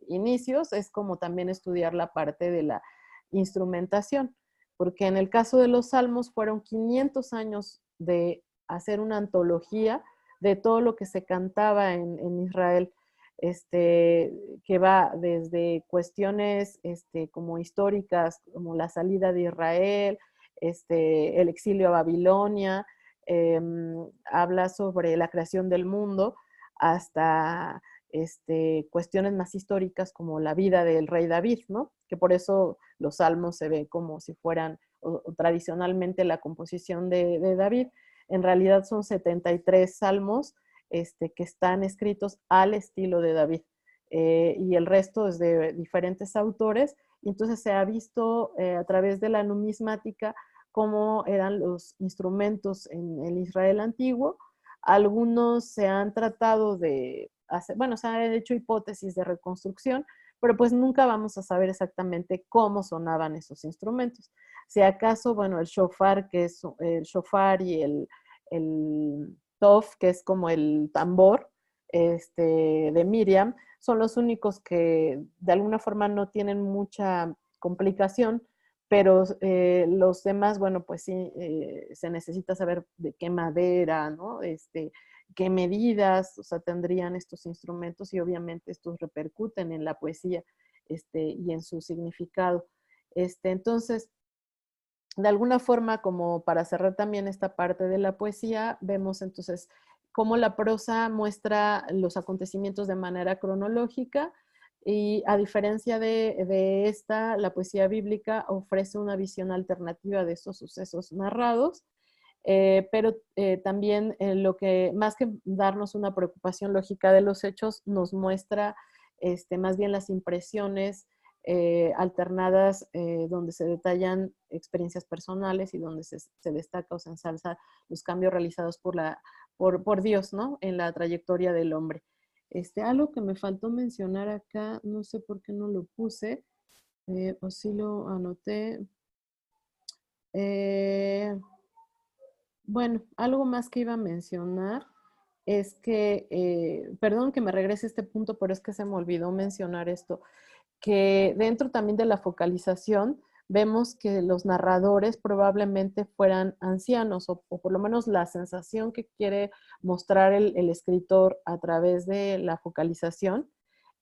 inicios, es como también estudiar la parte de la instrumentación, porque en el caso de los salmos fueron 500 años de hacer una antología de todo lo que se cantaba en Israel, que va desde cuestiones como históricas, como la salida de Israel, el exilio a Babilonia, habla sobre la creación del mundo, hasta cuestiones más históricas como la vida del rey David, ¿no? Que por eso los salmos se ven como si fueran, o tradicionalmente la composición de David. En realidad son 73 salmos, que están escritos al estilo de David. Y el resto es de diferentes autores. Y entonces se ha visto a través de la numismática cómo eran los instrumentos en el Israel antiguo. Algunos se han tratado de hacer, bueno, se han hecho hipótesis de reconstrucción, pero pues nunca vamos a saber exactamente cómo sonaban esos instrumentos. Si acaso, bueno, el shofar, que es el shofar, y el tof, que es como el tambor de Miriam, son los únicos que de alguna forma no tienen mucha complicación, pero los demás, bueno, pues sí, se necesita saber de qué madera, ¿no? Qué medidas, o sea, tendrían estos instrumentos, y obviamente estos repercuten en la poesía y en su significado. Entonces, de alguna forma, como para cerrar también esta parte de la poesía, vemos entonces cómo la prosa muestra los acontecimientos de manera cronológica, y a diferencia de esta, la poesía bíblica ofrece una visión alternativa de esos sucesos narrados, pero también lo que, más que darnos una preocupación lógica de los hechos, nos muestra más bien las impresiones alternadas, donde se detallan experiencias personales, y donde se destaca o se ensalza los cambios realizados por Dios, ¿no? En la trayectoria del hombre. Algo que me faltó mencionar acá, no sé por qué no lo puse, o sí lo anoté. Bueno, algo más que iba a mencionar es que, perdón que me regrese a este punto, pero es que se me olvidó mencionar esto, que dentro también de la focalización vemos que los narradores probablemente fueran ancianos, o por lo menos la sensación que quiere mostrar el escritor a través de la focalización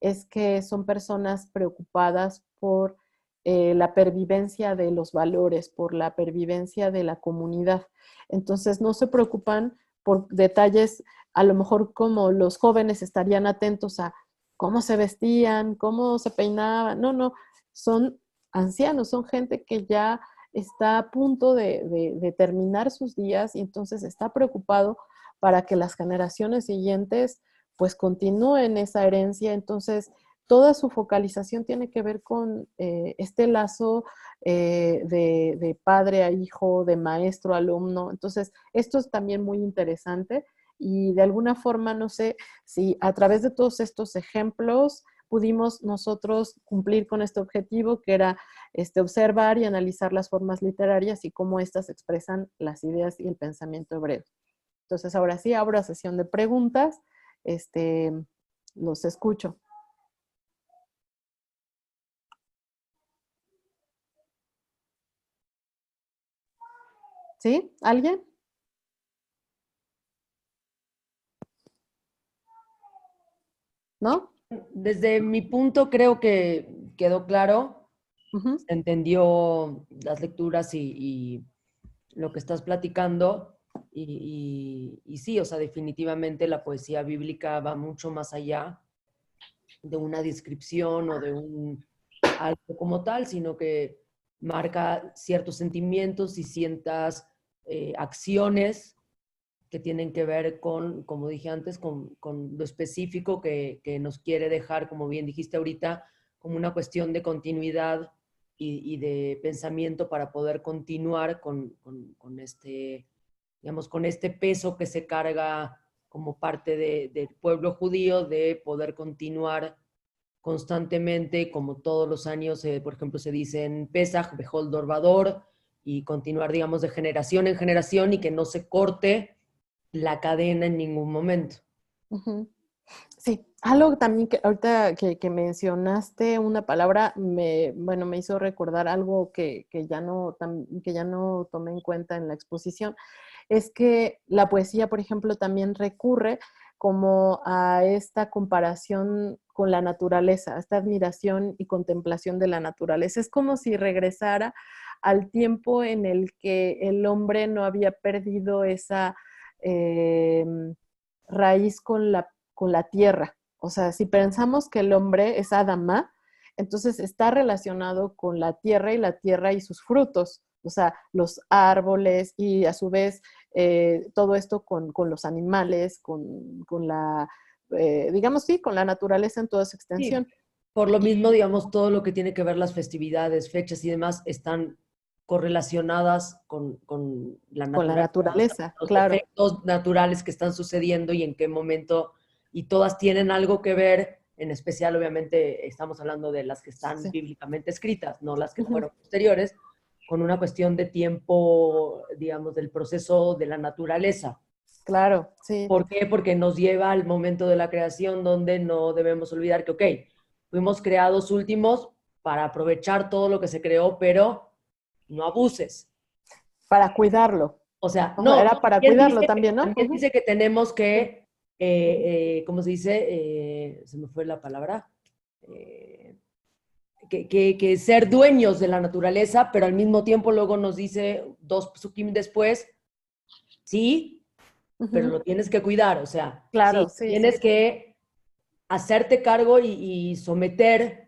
es que son personas preocupadas por la pervivencia de los valores, por la pervivencia de la comunidad. Entonces no se preocupan por detalles, a lo mejor como los jóvenes estarían atentos a cómo se vestían, cómo se peinaban. No, no, son ancianos, son gente que ya está a punto de terminar sus días, y entonces está preocupado para que las generaciones siguientes pues continúen esa herencia. Entonces toda su focalización tiene que ver con este lazo de padre a hijo, de maestro a alumno. Entonces esto es también muy interesante, y de alguna forma, no sé si a través de todos estos ejemplos pudimos nosotros cumplir con este objetivo, que era observar y analizar las formas literarias y cómo éstas expresan las ideas y el pensamiento hebreo. Entonces, ahora sí, abro a sesión de preguntas. Los escucho. ¿Sí? ¿Alguien? ¿No? Desde mi punto creo que quedó claro, Uh-huh. se entendió las lecturas y lo que estás platicando. Y sí, o sea, definitivamente la poesía bíblica va mucho más allá de una descripción o de algo como tal, sino que marca ciertos sentimientos y ciertas acciones que tienen que ver con, como dije antes, con lo específico que nos quiere dejar, como bien dijiste ahorita, como una cuestión de continuidad y de pensamiento para poder continuar con digamos, con este peso que se carga como parte del pueblo judío, de poder continuar constantemente, como todos los años, por ejemplo, se dice en Pesaj, Behol Dorvador, y continuar, digamos, de generación en generación, y que no se corte la cadena en ningún momento. Uh-huh. Sí, algo también que ahorita que mencionaste una palabra, me hizo recordar algo que ya no tomé en cuenta en la exposición, es que la poesía, por ejemplo, también recurre como a esta comparación con la naturaleza, a esta admiración y contemplación de la naturaleza. Es como si regresara al tiempo en el que el hombre no había perdido esa raíz con la tierra. O sea, si pensamos que el hombre es Adamá, entonces está relacionado con la tierra y sus frutos, O sea, los árboles y a su vez todo esto con los animales, con la, digamos, sí, con la naturaleza en toda su Sí, extensión. por lo mismo, digamos, todo lo que tiene que ver las festividades, fechas y demás están correlacionadas con la Con la naturaleza, o sea, naturaleza, los claro. efectos naturales que están sucediendo y en qué momento, y todas tienen algo que ver, en especial, obviamente, estamos hablando de las que están Sí. bíblicamente escritas, no las que Ujú. fueron posteriores, con una cuestión de tiempo, digamos, del proceso de la naturaleza. Claro, sí. ¿Por qué? Porque nos lleva al momento de la creación donde no debemos olvidar que, ok, fuimos creados últimos para aprovechar todo lo que se creó, pero no abuses. Para cuidarlo. O sea, O sea, no, era para cuidarlo también, ¿no? también Ujú. dice que tenemos Sí. que, ¿cómo se dice? Se me fue la palabra. Eh, que ser dueños de la naturaleza, pero al mismo tiempo luego nos dice dos psukim después, sí, pero Ujú. lo tienes que cuidar, o sea, Claro, sí, sí, tienes sí. que hacerte cargo y someter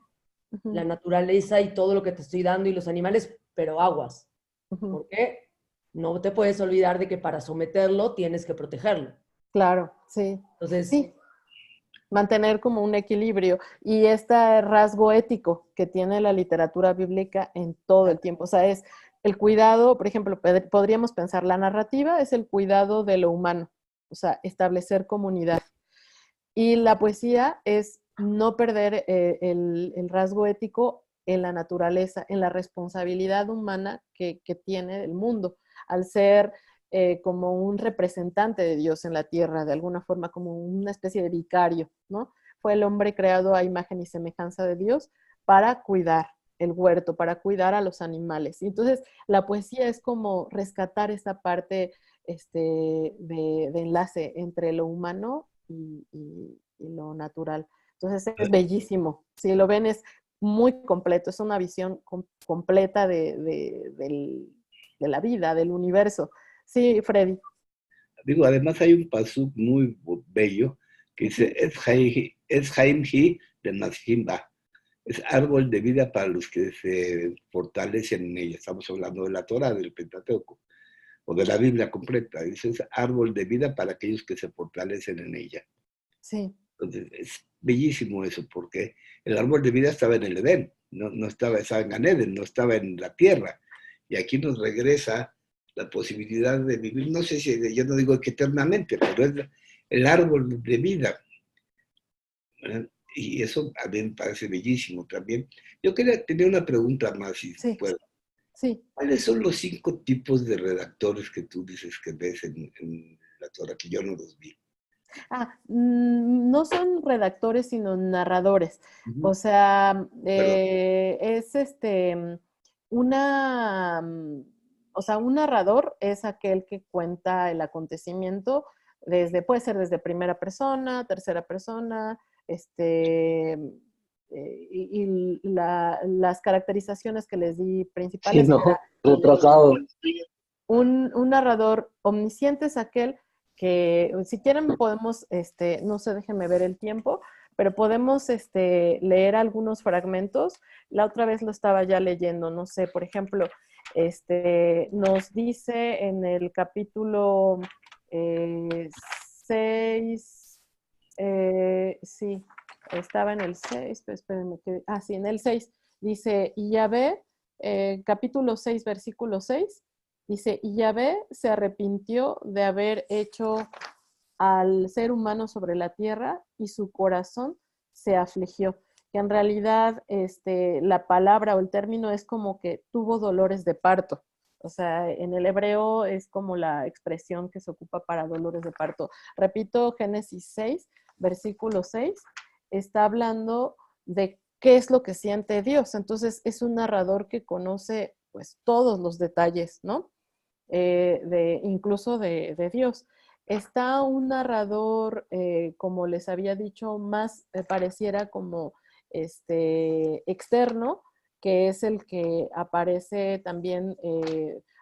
Ujú, la naturaleza y todo lo que te estoy dando y los animales, pero aguas. ujú. ¿Por qué? No te puedes olvidar de que para someterlo tienes que protegerlo. Claro, sí. Entonces, Sí, mantener como un equilibrio y este rasgo ético que tiene la literatura bíblica en todo el tiempo. O sea, es el cuidado, por ejemplo, podríamos pensar, la narrativa es el cuidado de lo humano, o sea, establecer comunidad. Y la poesía es no perder el rasgo ético en la naturaleza, en la responsabilidad humana que tiene el mundo, al ser como un representante de Dios en la tierra, de alguna forma como una especie de vicario, ¿no? Fue el hombre creado a imagen y semejanza de Dios para cuidar el huerto, para cuidar a los animales. Y entonces la poesía es como rescatar esa parte de enlace entre lo humano y lo natural. Entonces es bellísimo. Si lo ven es muy completo, es una visión completa de la vida, del universo. Sí, Freddy. Digo, además hay un pasuk muy bello que dice, Ujú. es Jaim Hi de Nazimba. Es árbol de vida para los que se fortalecen en ella. Estamos hablando de la Torah, del Pentateuco, o de la Biblia completa. Dice, es árbol de vida para aquellos que se fortalecen en ella. Sí. Entonces, es bellísimo eso, porque el árbol de vida estaba en el Edén, no estaba en Gan Eden, no estaba en la tierra. Y aquí nos regresa la posibilidad de vivir, no sé si, yo no digo que eternamente, pero es el árbol de vida. ¿Verdad? Y eso a mí me parece bellísimo también. Yo quería tener una pregunta más, si Sí, puedo. sí. ¿Cuáles son los 5 tipos de redactores que tú dices que ves en la Torah, que yo no los vi? No son redactores, sino narradores. Uh-huh. O sea, Perdón. es una, o sea, un narrador es aquel que cuenta el acontecimiento puede ser desde primera persona, tercera persona, las caracterizaciones que les di Sí, principales no, era retrasado. un narrador omnisciente es aquel que, si quieren, podemos, no sé, déjenme ver el tiempo, pero podemos leer algunos fragmentos. La otra vez lo estaba ya leyendo, no sé, por ejemplo, nos dice en el capítulo 6, sí, estaba en el 6, pero espérenme, sí, en el 6, dice, y Yahvé, capítulo 6, versículo 6, dice, y Yahvé se arrepintió de haber hecho al ser humano sobre la tierra y su corazón se afligió. Que en realidad la palabra o el término es como que tuvo dolores de parto. O sea, en el hebreo es como la expresión que se ocupa para dolores de parto. Repito, Génesis 6, versículo 6, está hablando de qué es lo que siente Dios. Entonces es un narrador que conoce pues todos los detalles, ¿no? Incluso de Dios. Está un narrador, como les había dicho, más pareciera como externo, que es el que aparece también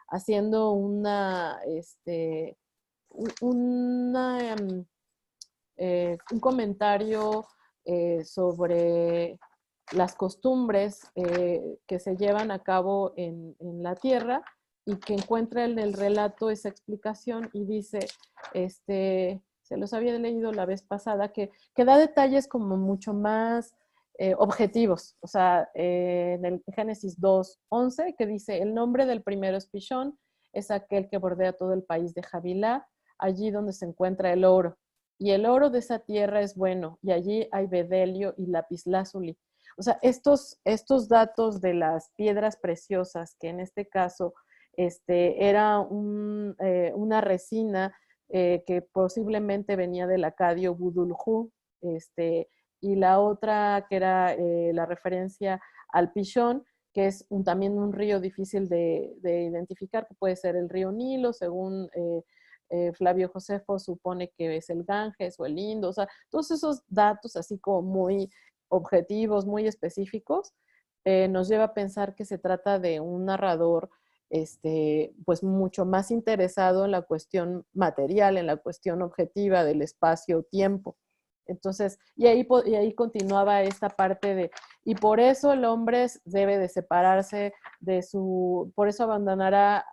haciendo un comentario sobre las costumbres que se llevan a cabo en la tierra y que encuentra en el relato esa explicación y dice, se los había leído la vez pasada, que da detalles como mucho más objetivos. O sea, en el Génesis 2:11, que dice, el nombre del primero es Pishón, es aquel que bordea todo el país de Javilá, allí donde se encuentra el oro. Y el oro de esa tierra es bueno, y allí hay bedelio y lapislázuli. O sea, estos datos de las piedras preciosas, que en este caso era una resina que posiblemente venía del acadio Buduljú, y la otra que era la referencia al Pishón, que es también un río difícil de identificar, que puede ser el río Nilo, según Flavio Josefo supone que es el Ganges o el Indo, o sea, todos esos datos así como muy objetivos, muy específicos, nos lleva a pensar que se trata de un narrador pues mucho más interesado en la cuestión material, en la cuestión objetiva del espacio-tiempo. Entonces, y ahí continuaba esta parte de, y por eso el hombre debe de separarse por eso abandonará,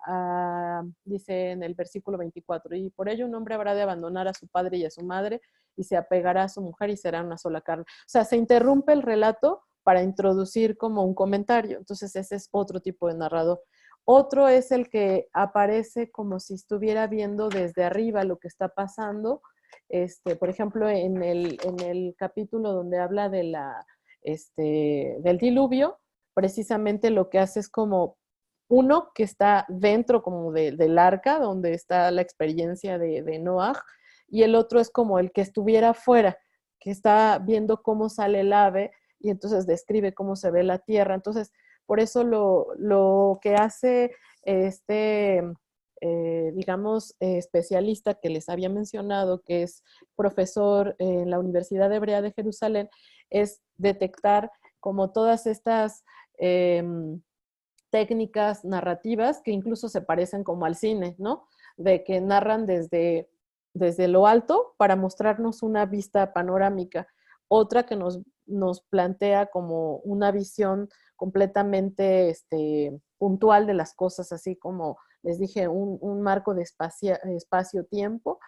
dice en el versículo 24, y por ello un hombre habrá de abandonar a su padre y a su madre, y se apegará a su mujer y será una sola carne. O sea, se interrumpe el relato para introducir como un comentario. Entonces, ese es otro tipo de narrador. Otro es el que aparece como si estuviera viendo desde arriba lo que está pasando. Por ejemplo, en el capítulo donde habla del diluvio, precisamente lo que hace es como uno que está dentro como del arca, donde está la experiencia de Noah, y el otro es como el que estuviera afuera, que está viendo cómo sale el ave, y entonces describe cómo se ve la tierra. Entonces, por eso lo que hace digamos, especialista que les había mencionado, que es profesor en la Universidad Hebrea de Jerusalén, es detectar como todas estas técnicas narrativas que incluso se parecen como al cine, ¿no? De que narran desde lo alto para mostrarnos una vista panorámica. Otra que nos plantea como una visión completamente puntual de las cosas, así como les dije, un marco de espacio-tiempo.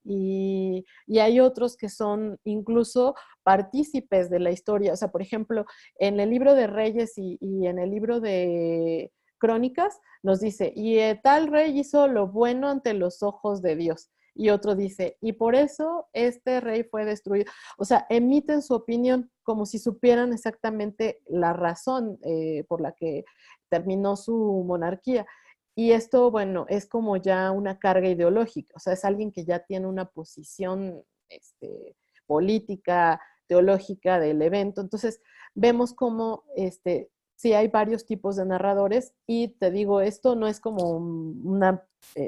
Y hay otros que son incluso partícipes de la historia. O sea, por ejemplo, en el libro de Reyes y en el libro de Crónicas nos dice, y tal rey hizo lo bueno ante los ojos de Dios. Y otro dice, y por eso este rey fue destruido. O sea, emiten su opinión como si supieran exactamente la razón por la que terminó su monarquía. Y esto, bueno, es como ya una carga ideológica. O sea, es alguien que ya tiene una posición política, teológica del evento. Entonces, vemos cómo sí hay varios tipos de narradores y te digo, esto no es como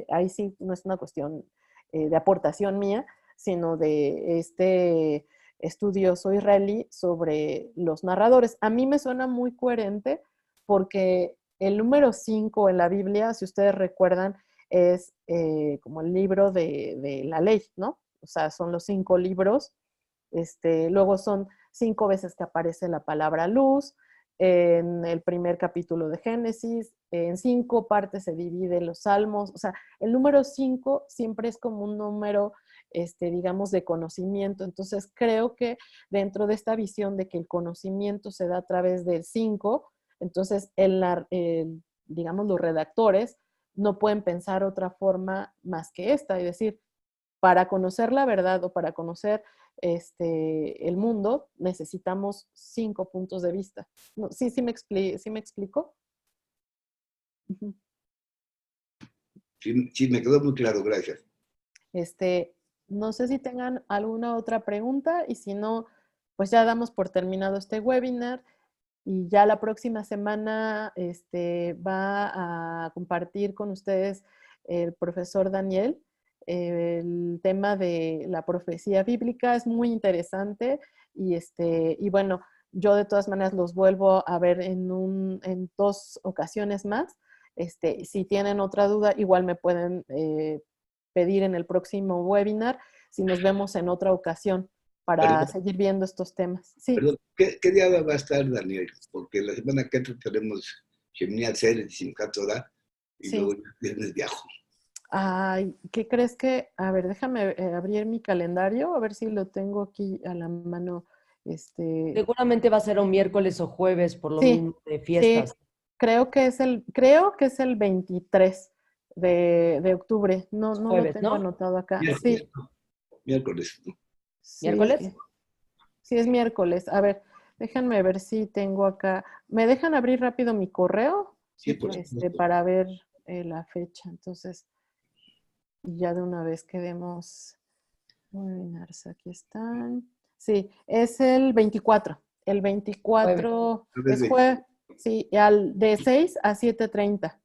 ahí sí no es una cuestión de aportación mía, sino de este estudioso israelí sobre los narradores. A mí me suena muy coherente porque el número 5 en la Biblia, si ustedes recuerdan, es como el libro de la ley, ¿no? O sea, son los 5 libros. Luego son 5 veces que aparece la palabra luz, en el primer capítulo de Génesis, en 5 partes se dividen los salmos. O sea, el número 5 siempre es como un número, digamos, de conocimiento. Entonces, creo que dentro de esta visión de que el conocimiento se da a través del 5, entonces, digamos, los redactores no pueden pensar otra forma más que esta, es decir, para conocer la verdad o para conocer el mundo, necesitamos 5 puntos de vista. No, ¿sí me explico? Uh-huh. Sí, me quedó muy claro, gracias. No sé si tengan alguna otra pregunta y si no, pues ya damos por terminado este webinar y ya la próxima semana va a compartir con ustedes el profesor Daniel. El tema de la profecía bíblica es muy interesante y bueno, yo de todas maneras los vuelvo a ver en 2 ocasiones más. Si tienen otra duda, igual me pueden pedir en el próximo webinar si nos vemos en otra ocasión para seguir viendo estos temas. Sí. Perdón, ¿qué día va a estar, Daniel? Porque la semana que entra tenemos Shemini Atzeret y Simchat Torah, y Sí. luego el viernes viajo. Ay, ¿qué crees que? A ver, déjame abrir mi calendario, a ver si lo tengo aquí a la mano. Seguramente va a ser un miércoles o jueves, por lo Sí, mismo de sí, fiestas. creo que es el 23 de octubre. No, no lo Jueves, tengo ¿no? anotado acá. Miércoles, Sí, ¿no? Miércoles, ¿no? sí, ¿Miércoles? sí es miércoles. A ver, déjenme ver si tengo acá. ¿Me dejan abrir rápido mi correo? Sí, por supuesto. Para ver la fecha. Entonces, ya de una vez quedemos. Webinars, aquí están. Sí, es el 24. El 24 Jueves es 20. jueves, sí, de 6 a 7:30.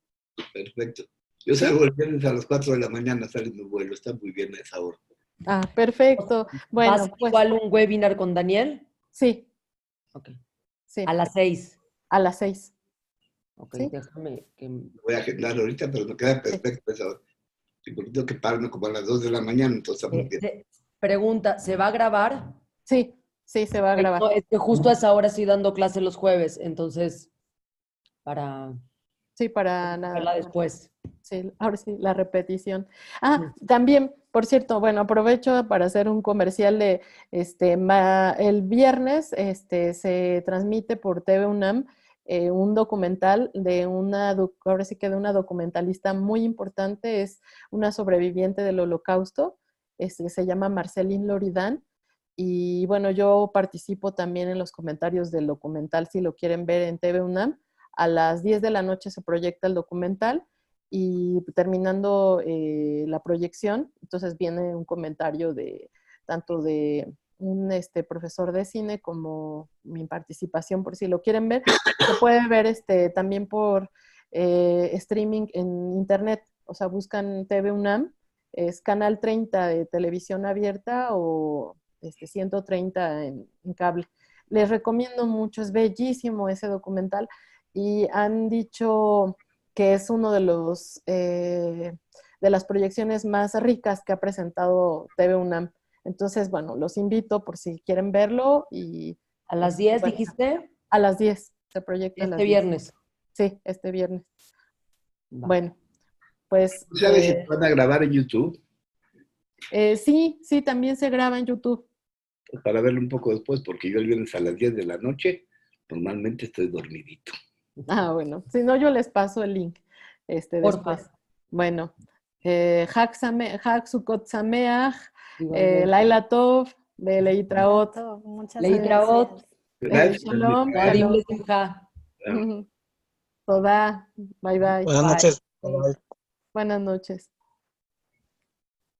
Perfecto. Yo ¿Sí? salgo el viernes a las 4 de la mañana, sale mi vuelo, está muy bien a esa hora. Ah, perfecto. ¿Va a Bueno, ser pues igual un webinar con Daniel? sí, Ok. sí, A las 6. a las 6. Ok, ¿Sí? déjame que... Lo voy a agendar ahorita, pero me queda Sí. perfecto esa hora. Sí, porque tengo que pararme como a las 2 de la mañana, entonces está muy bien. Pregunta, ¿se va a grabar? Sí, sí, se va a grabar. No, es que justo a esa hora estoy dando clase los jueves, entonces, para Sí, para verla nada. después. Sí, ahora sí, la repetición. Ah, también, por cierto, bueno, aprovecho para hacer un comercial de, el viernes, se transmite por TV UNAM un documental de ahora sí que de una documentalista muy importante, es una sobreviviente del Holocausto, se llama Marceline Loridan, y bueno, yo participo también en los comentarios del documental, si lo quieren ver en TV UNAM. A las 10 de la noche se proyecta el documental y terminando la proyección, entonces viene un comentario de tanto de un profesor de cine como mi participación, por si lo quieren ver. Se puede ver también por streaming en internet, o sea, buscan TV UNAM, es Canal 30 de televisión abierta o 130 en cable. Les recomiendo mucho, es bellísimo ese documental y han dicho que es uno de las proyecciones más ricas que ha presentado TV UNAM. Entonces, bueno, los invito por si quieren verlo y ¿A las 10 bueno, dijiste? a las 10, se proyecta a Este las 10. viernes. Sí, este viernes. Va. Bueno, pues ¿Sabes si van a grabar en YouTube? sí, sí, también se graba en YouTube. Pues para verlo un poco después, porque yo el viernes a las 10 de la noche normalmente estoy dormidito. Ah, bueno, si no, yo les paso el link Porfa. después. Bueno, Hag Sukkot Sameach, Igualmente. Laila Tov, Leitraot, Muchas Leitraot. gracias. Gracias. Shalom, Moadim Shalom. Lesimcha. Toda, bye bye. Buenas Bye. noches. Bye, bye. Buenas noches.